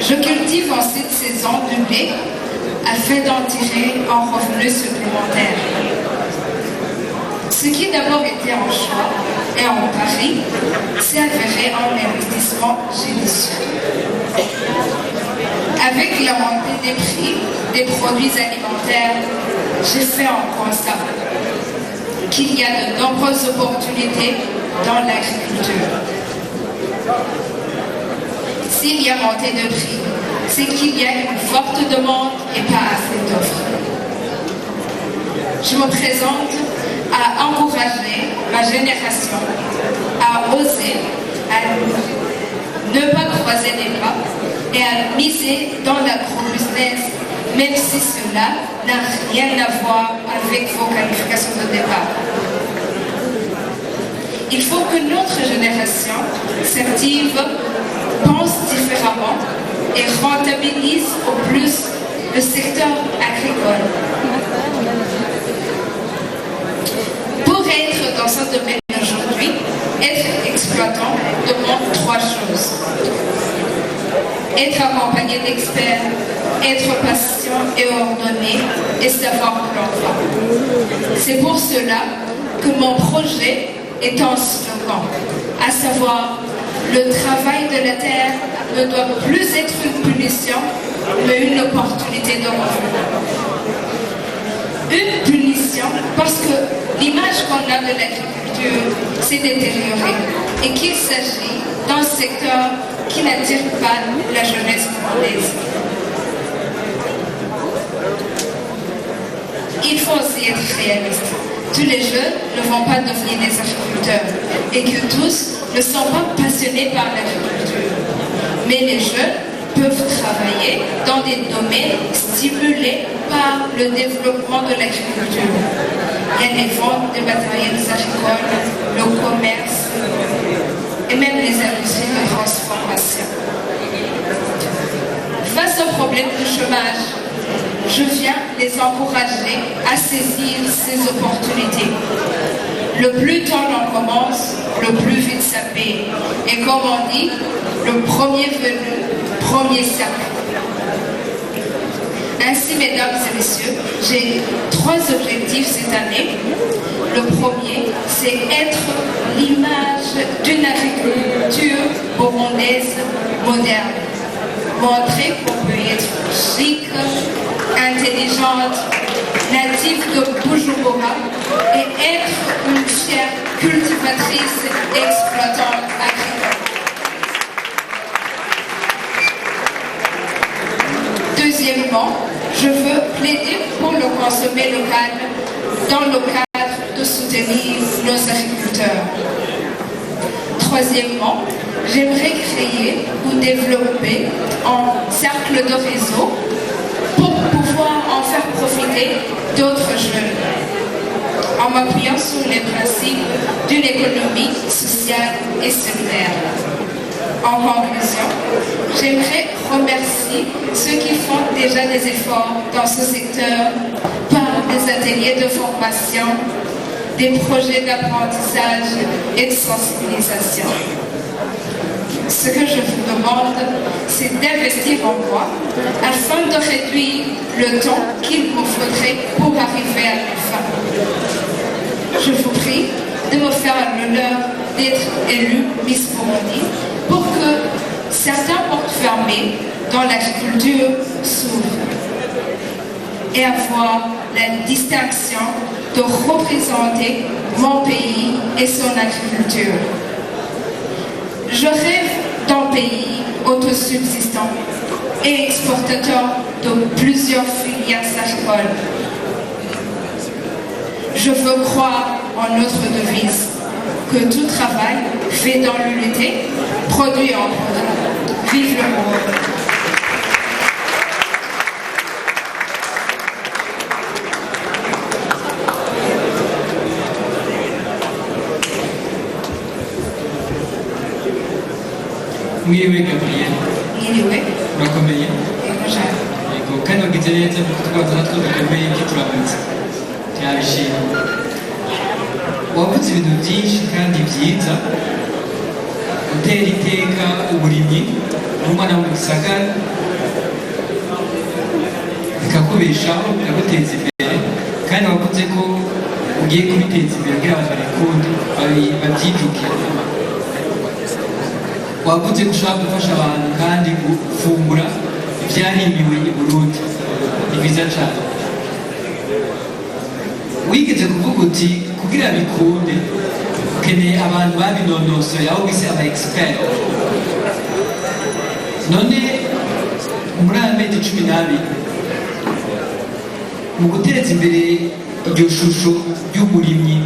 Je cultive en cette saison du blé afin d'en tirer un revenu supplémentaire. Ce qui d'abord était en choix et en pari s'est avéré un investissement judicieux. Avec la montée des prix des produits alimentaires, j'ai fait un constat qu'il y a de nombreuses opportunités dans l'agriculture. S'il y a montée de prix, c'est qu'il y a une forte demande et pas assez d'offres. Je me présente à encourager ma génération à oser, à ne pas croiser les bras et à miser dans l'agro-business, même si cela n'a rien à voir avec vos qualifications de départ. Il faut que notre génération s'active, pense différemment et rentabilise au plus le secteur agricole. Pour être dans ce domaine aujourd'hui, être exploitant demande trois choses. Être accompagné d'experts, être patient et ordonné et savoir planter. C'est pour cela que mon projet est un slogan, à savoir le travail de la terre ne doit plus être une punition, mais une opportunité de revenu. Une punition parce que l'image qu'on a de l'agriculture s'est détériorée et qu'il s'agit d'un secteur qui n'attire pas la jeunesse burundaise. Il faut aussi être réaliste. Tous les jeunes ne vont pas devenir des agriculteurs et que tous ne sont pas passionnés par l'agriculture. Mais les jeunes peuvent travailler dans des domaines stimulés par le développement de l'agriculture. Il y a les ventes de matériels agricoles, le commerce et même les industries de transformation. Face au problème du chômage, je viens les encourager à saisir ces opportunités. Le plus tôt l'on commence, le plus vite ça paie. Et comme on dit, le premier venu, premier servi. Ainsi, mesdames et messieurs, j'ai 3 objectifs cette année. Le premier, c'est être l'image d'une agriculture burundaise moderne. Montrer qu'on peut être chic, intelligente, native de Bujumbura et être une fière cultivatrice et exploitante agricole. Deuxième Deuxièmement, je veux plaider pour le consommer local dans le cadre de soutenir nos agriculteurs. Troisièmement, j'aimerais créer ou développer un cercle de réseau pour pouvoir en faire profiter d'autres jeunes, en m'appuyant sur les principes d'une économie sociale et solidaire. En conclusion, j'aimerais remercier ceux qui font déjà des efforts dans ce secteur par des ateliers de formation, des projets d'apprentissage et de sensibilisation. Ce que je vous demande, c'est d'investir en moi afin de réduire le temps qu'il me faudrait pour arriver à la fin. Je vous prie de me faire l'honneur d'être élue Miss Burundi pour que certains portes fermées dans l'agriculture s'ouvrent et avoir la distinction de représenter mon pays et son agriculture. Je rêve d'un pays autosubsistant et exportateur de plusieurs filières agricoles. Je veux croire en notre devise que tout travail fait dans l'unité produit en produit. Vive le monde! Mwiriwe Gabriel. Mwiriwe. Urakomeye? Yego cyane. Yego kandi wagize neza kuko twavuze natwe dukomeye kituramutse. Turabishima. Wavuze ibintu byinshi kandi byiza. Gutera iteka uburimyi n'umwana mu gisagara bikakubeshaho bikaguteza imbere kandi wavuze ko ugiye kubiteza imbere kugira ngo babikunde babyijukire. Wavuze ko ushobora gufasha abantu kandi gufungura ibyarimiwe i Burundi. Ni byiza cyane. Wigeze kuvuga uti kugira bikunde ukeneye abantu babinonosoye aho bise aba expert. None muri aya mezi 12 mu guteza imbere iryo shusho ry'umurimyi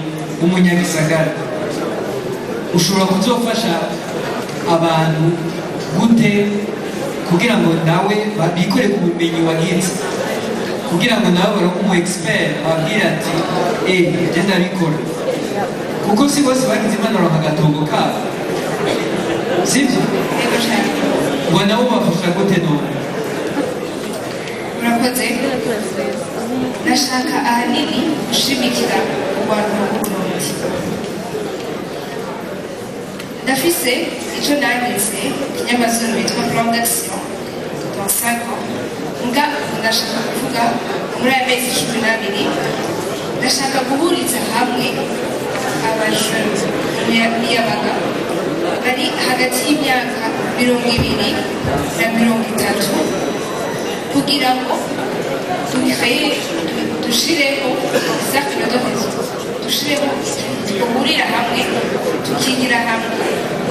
w'umunyagisagara ushobora kuzofasha abantu gute kugira ngo nawe bikore ku bumenyi wagize kugira ngo nawe baronke umu expert ababwira ati njye ndabikora kuko si bose bagize imana baronka agatongo kabo sibyo ngo nabo bafasha gute none murakoze ndashaka ahanini gushimikira ku bantu b'uburundi ndafise icyo nanditse ikinyamazuru witwa plan d'action dans 5 ans nga ndashaka kuvuga muri aya mezi 12 ndashaka guhuriza hamwe abajene n'imiyabaga bari hagati y'imyaka 20 na 30 kugira ngo dushireho cercle de réseau dushireho tugahurira hamwe tukigira hamwe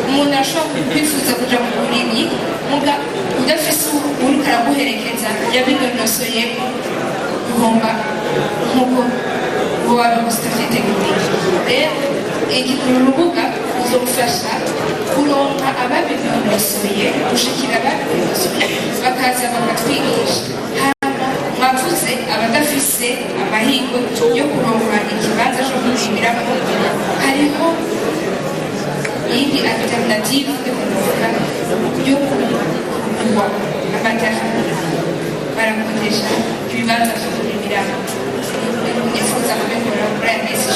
umuntu ashobora kwifuza kuja mu burimyi muga udafise uriko araguherekeza yabinonosoye ugomba nk'uko waba Mustafa tekinike rero uru rubuga ruzofasha kuronka ababinonosoye gushikira ababinonosoye bakaza bakatwigisha mwavuze abadafise amahirwe yo kuronka ikibanza cyo kuzimiramo hariho iyindi alternative yo kuronka yo kugwa amatara barakodesha ibibanza byo kuzimiramo nifuza kubikora muri aya mezi 12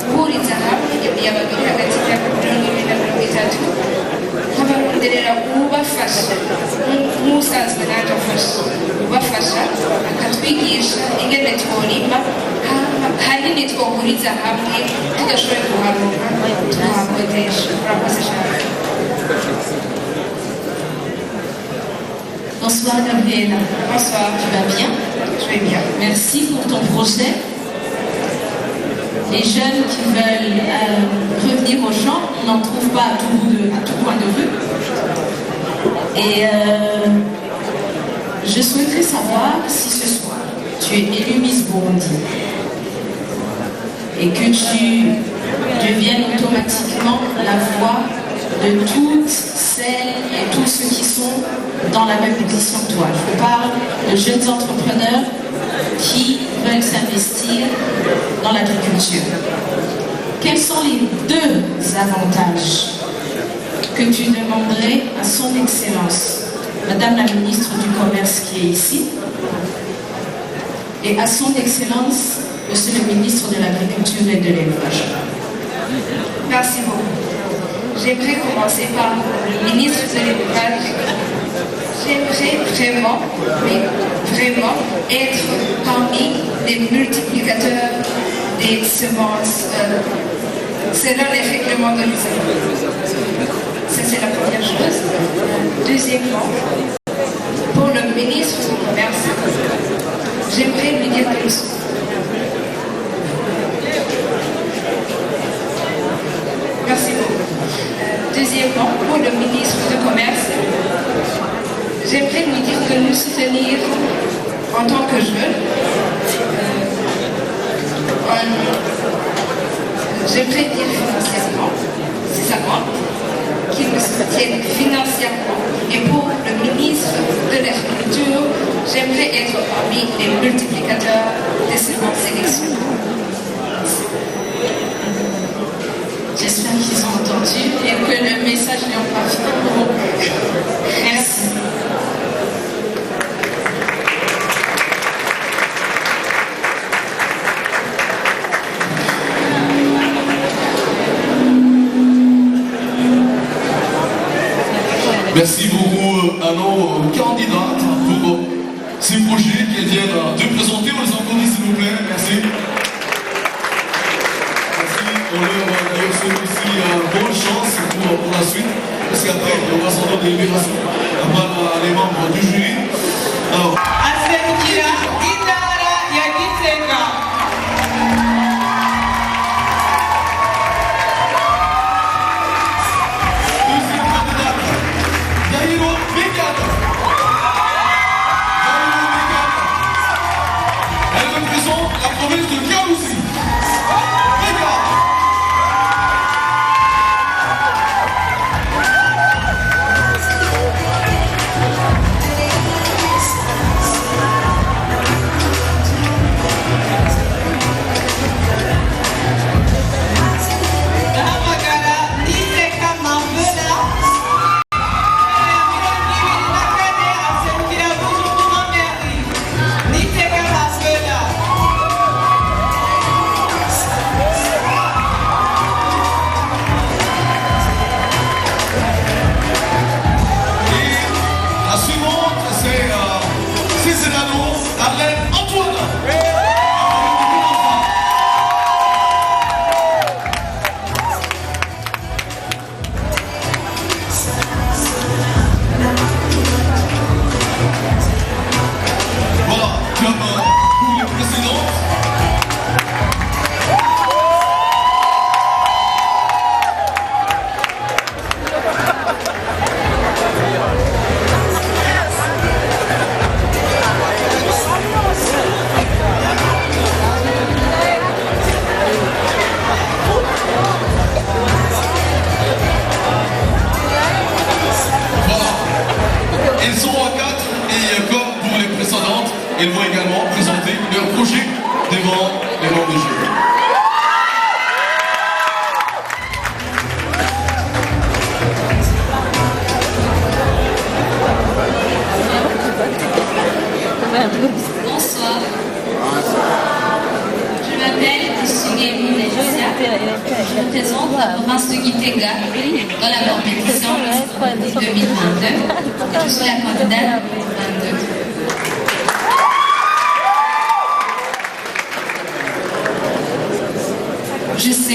guhuriza hamwe imiyabaga iri hagati y'imyaka 20 na 30 nk'abaronderera ubafasha nk'usanzwe naje afasha ubafasha akatwigisha ingene tworima hanini twohuriza hamwe tudashoboye kuharonka tuhakodesha murakoze cyane. Bonsoir Gabriela. Bonsoir. Tu vas bien? Je vais bien. Merci pour ton projet. Les jeunes qui veulent revenir au champ, on n'en trouve pas à tout coin de rue. Et Je souhaiterais savoir si ce soir tu es élue Miss Burundi et que tu deviennes automatiquement la voix de toutes celles et tous ceux qui sont dans la même position que toi. Je parle de jeunes entrepreneurs qui veulent s'investir dans l'agriculture. Quels sont les 2 avantages que tu demanderais à son Excellence, Madame la ministre du Commerce qui est ici, et à son Excellence, Monsieur le ministre de l'Agriculture et de l'Élevage? Merci beaucoup. J'aimerais commencer par le ministre de l'Élevage. J'aimerais vraiment, mais vraiment, être parmi les multiplicateurs des semences selon les règlements de l'USAID. Ça, c'est la première chose. Deuxièmement, pour le ministre du Commerce, j'aimerais lui dire quelque chose. Merci beaucoup. Deuxièmement, pour le ministre du Commerce, j'aimerais lui dire de nous soutenir en tant que jeunes. J'aimerais dire financièrement, c'est ça moi, qu'ils nous soutiennent financièrement. Et pour le ministre de l'Agriculture, j'aimerais être parmi les multiplicateurs des semences sélectionnées. J'espère qu'ils ont entendu et que le message n'est pas fini. Merci. Merci beaucoup à nos candidats pour ces projets qui viennent de présenter. On les applaudit s'il vous plaît. Merci. Merci. On leur souhaite aussi bonne chance pour la suite. Parce qu'après, on va s'en donner des libérations par les membres du jury. Alors. Elles vont également présenter leur projet devant les membres du jury. Bonsoir. Je m'appelle Sugemi Lesia. Je représente la province de Gitega dans la compétition 2022. Je suis la candidate 2022. Je sais,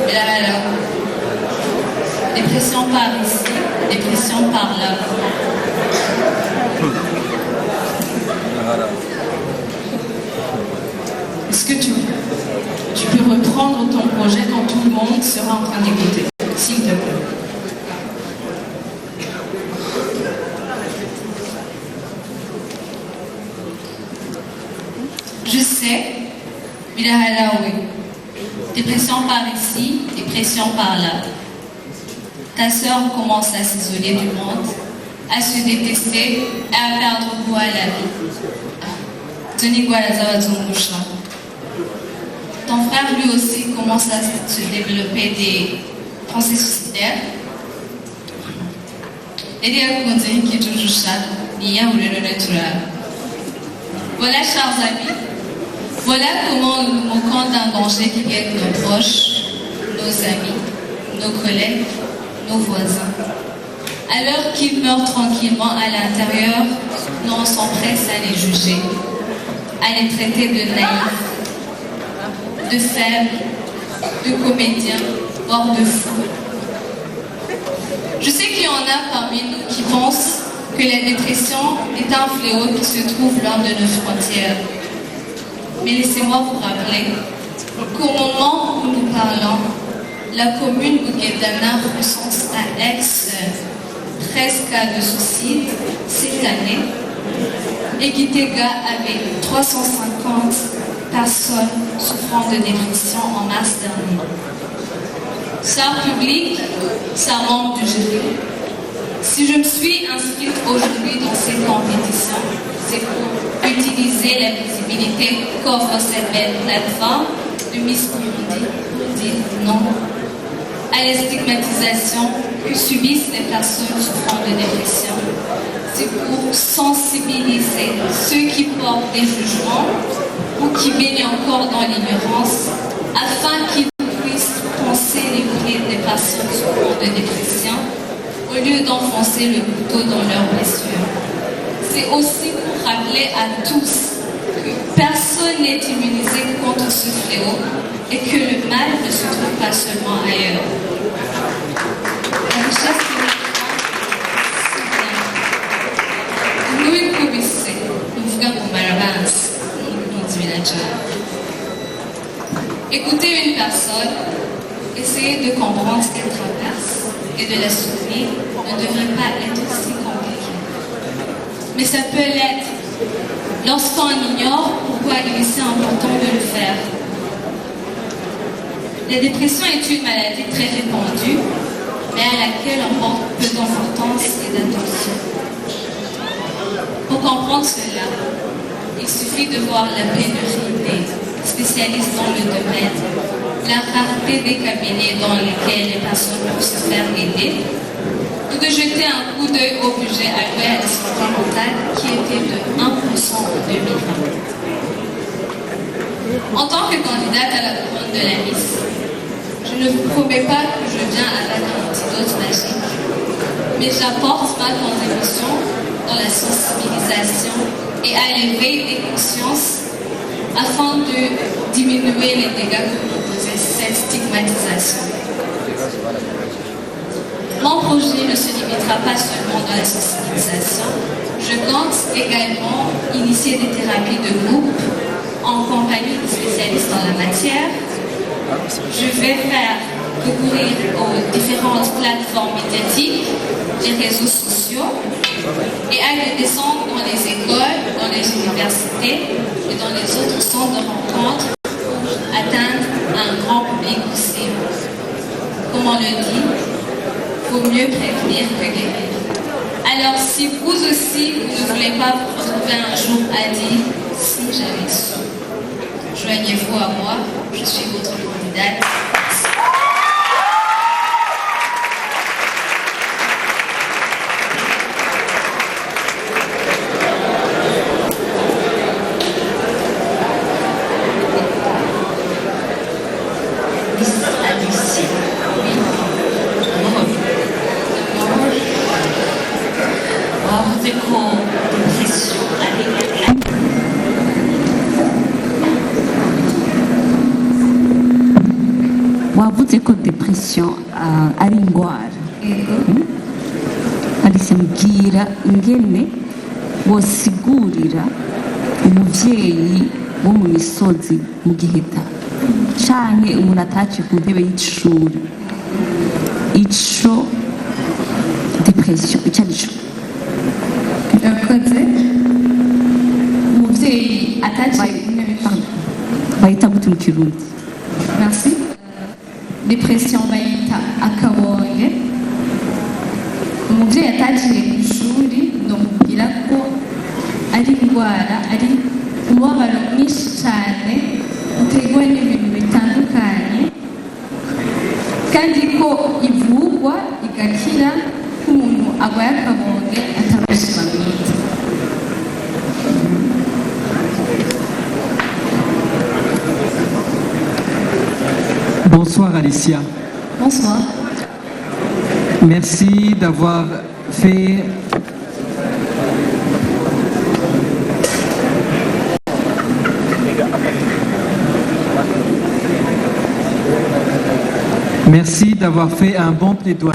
et là, alors, les pressions par ici, les pressions par là. Est-ce que tu peux reprendre ton projet quand tout le monde sera en train d'écouter, s'il te plaît? Harawe. Dépression par ici, dépression par là. Ta sœur commence à s'isoler du monde, à se détester et à perdre goût à la vie. Ton frère lui aussi commence à se développer des pensées suicidaires. Voilà, chers amis, voilà comment nous nous moquons d'un danger qui guette nos proches, nos amis, nos collègues, nos voisins. Alors qu'ils meurent tranquillement à l'intérieur, nous on s'empresse à les juger, à les traiter de naïfs, de faibles, de comédiens, voire de fous. Je sais qu'il y en a parmi nous qui pensent que la dépression est un fléau qui se trouve loin de nos frontières. Mais laissez-moi vous rappeler qu'au moment où nous parlons, la commune Bougedana recense à Aix 13 cas de suicide cette année et Gitega avec 350 personnes souffrant de dépression en mars dernier. Sœur publique, sœur membre du jury, si je me suis inscrite aujourd'hui dans cette compétition, c'est pour utiliser la visibilité qu'offre cette belle plateforme de Miss Burundi pour dire non à la stigmatisation que subissent les personnes souffrant de dépression. C'est pour sensibiliser ceux qui portent des jugements ou qui baignent encore dans l'ignorance afin qu'ils puissent penser les des personnes souffrant de dépression au lieu d'enfoncer le couteau dans leurs blessures. C'est aussi pour rappeler à tous que personne n'est immunisé contre ce fléau et que le mal ne se trouve pas seulement ailleurs. La richesse écouter une personne, essayer de comprendre ce qu'elle traverse et de la soutenir ne devrait pas être si compliqué. Mais ça peut l'être lorsqu'on ignore pourquoi il est si important de le faire. La dépression est une maladie très répandue, mais à laquelle on porte peu d'importance et d'attention. Pour comprendre cela, il suffit de voir la pénurie des spécialistes dans le domaine, la rareté des cabinets dans lesquels les personnes peuvent se faire aider, ou de jeter un coup d'œil au budget alloué à la santé mentale qui était de 1% en 2020. En tant que candidate à la couronne de la Miss, je ne vous promets pas que je viens avec un antidote magique, mais j'apporte ma contribution dans la sensibilisation et à l'éveil des consciences afin de diminuer les dégâts que proposait cette stigmatisation. Mon projet ne se limitera pas seulement dans la sensibilisation. Je compte également initier des thérapies de groupe en compagnie de spécialistes dans la matière. Je vais faire recourir aux différentes plateformes médiatiques, les réseaux sociaux, et aller descendre dans les écoles, dans les universités et dans les autres centres de rencontre pour atteindre un grand public possible. Comme on le dit, il faut mieux prévenir que guérir. Alors si vous aussi, vous ne voulez pas vous retrouver un jour à dire « si j'avais su », joignez-vous à moi, je suis votre candidate. wavuze ko depression ari indwara ariko mbwira ingene wosigurira umuvyeyi wo mu misozi mu Giheta canke umuntu ataciye ku ntebe y'ishuri ico depression icyo arico yakoze umuvyeyi ataciye ku ntebe y'ishuri bayita gute mu kirundi? Merci. Depression bayita akabonge. Umubyeyi atagiye ku ishuri ndamubwira ko ari indwara, ari umubabaro mwinshi cyane uterwa n'ibintu bitandukanye kandi ko ivurwa igakira nk'umuntu arwaye akabonge atabasha bamwita. Bonsoir Alicia. Bonsoir. Merci d'avoir fait un bon plaidoyer.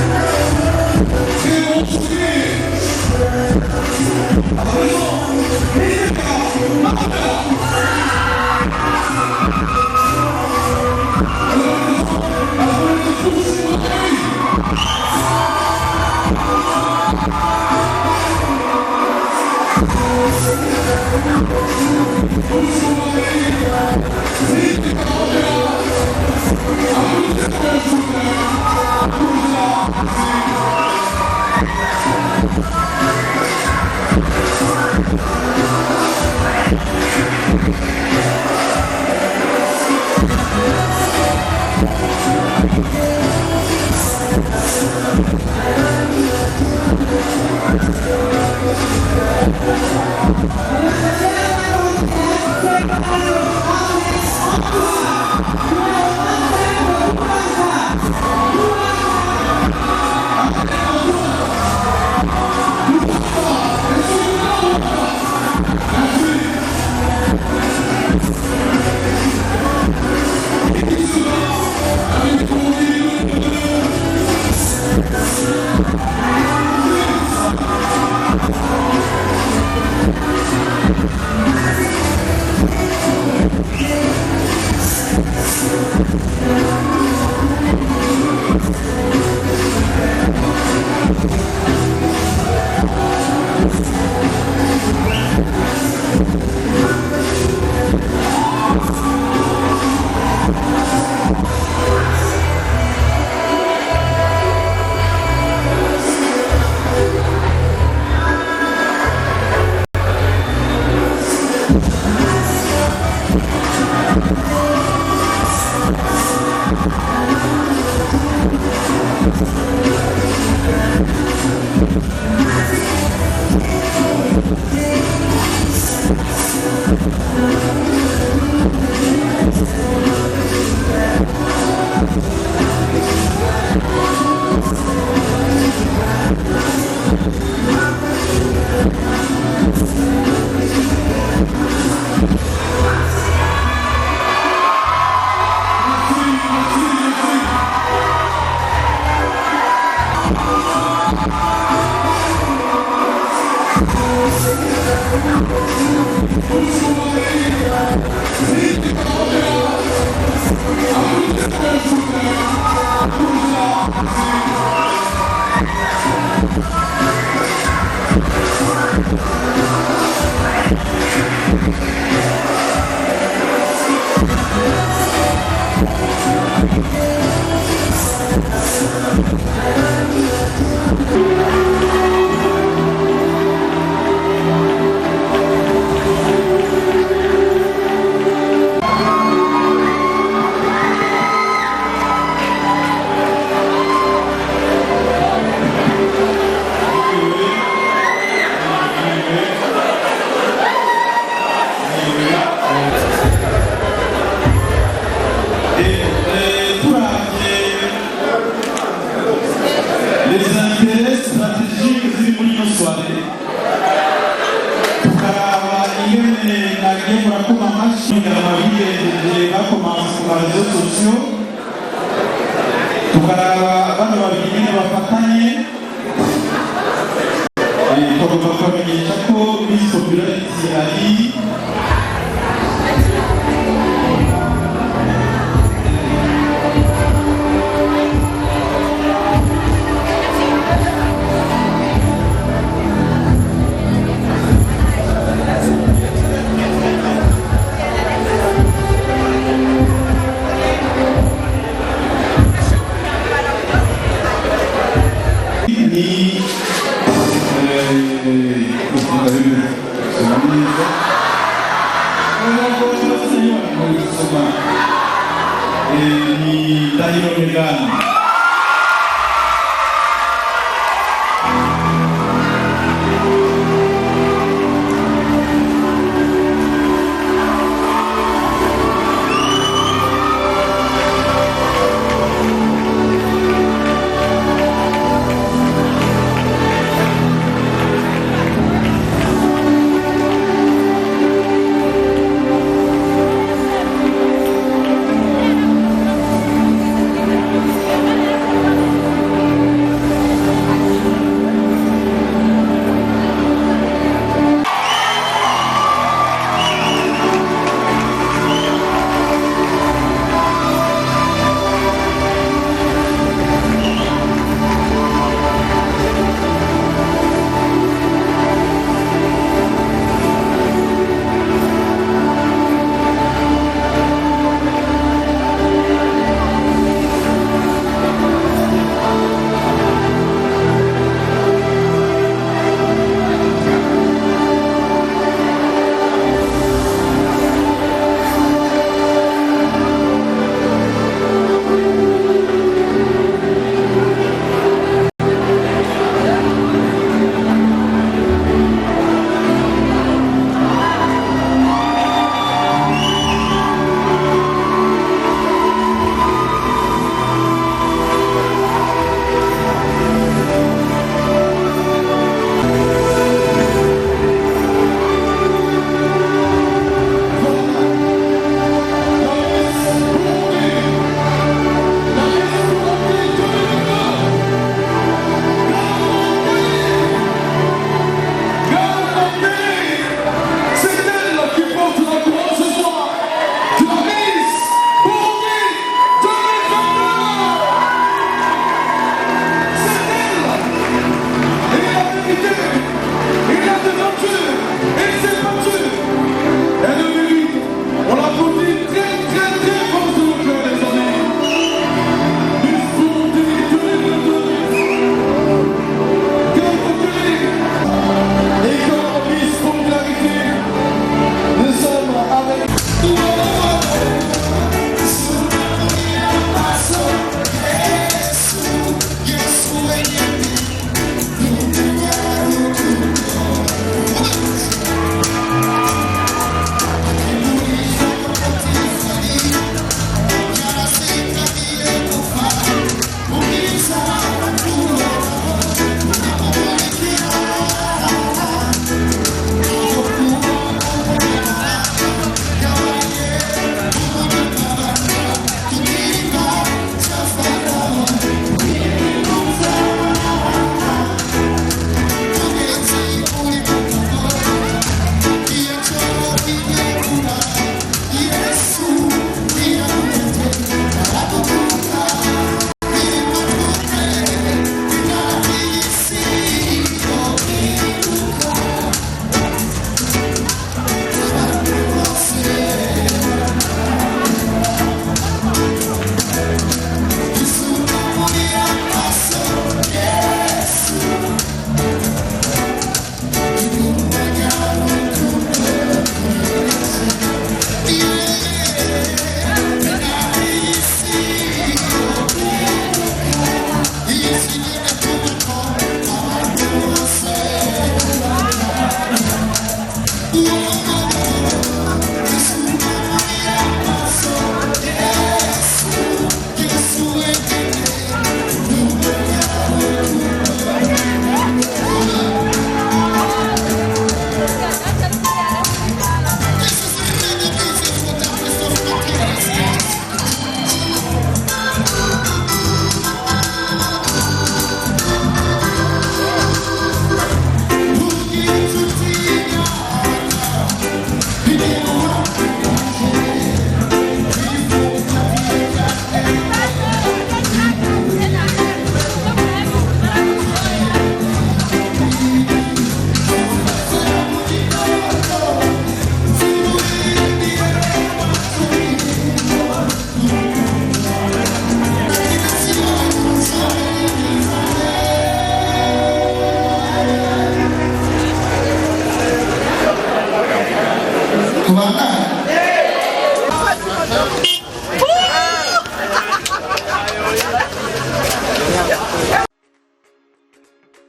ni Daniel Megani.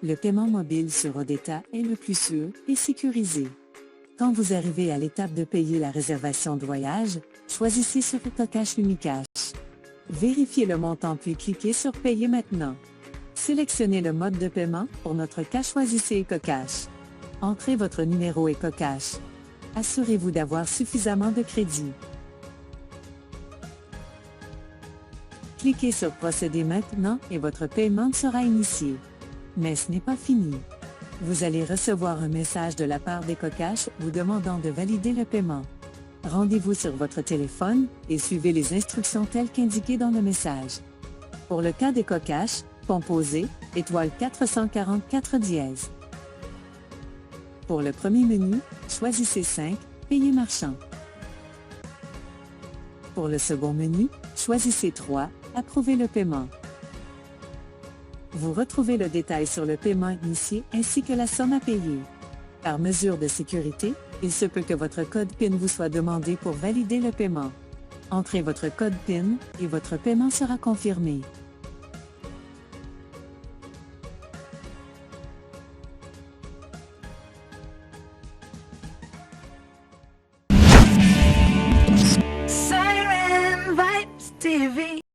Le paiement mobile sur Odeta est le plus sûr et sécurisé. Quand vous arrivez à l'étape de payer la réservation de voyage, choisissez sur EcoCash Unicash. Vérifiez le montant puis cliquez sur Payer maintenant. Sélectionnez le mode de paiement. Pour notre cas, choisissez EcoCash. Entrez votre numéro EcoCash. Assurez-vous d'avoir suffisamment de crédit. Cliquez sur Procéder maintenant et votre paiement sera initié. Mais ce n'est pas fini. Vous allez recevoir un message de la part d'EcoCash vous demandant de valider le paiement. Rendez-vous sur votre téléphone et suivez les instructions telles qu'indiquées dans le message. Pour le cas d'EcoCash, composez étoile 444 dièse. Pour le premier menu, choisissez 5, Payer marchand. Pour le second menu, choisissez 3, Approuver le paiement. Vous retrouvez le détail sur le paiement initié ainsi que la somme à payer. Par mesure de sécurité, il se peut que votre code PIN vous soit demandé pour valider le paiement. Entrez votre code PIN et votre paiement sera confirmé. Siren Vibes TV.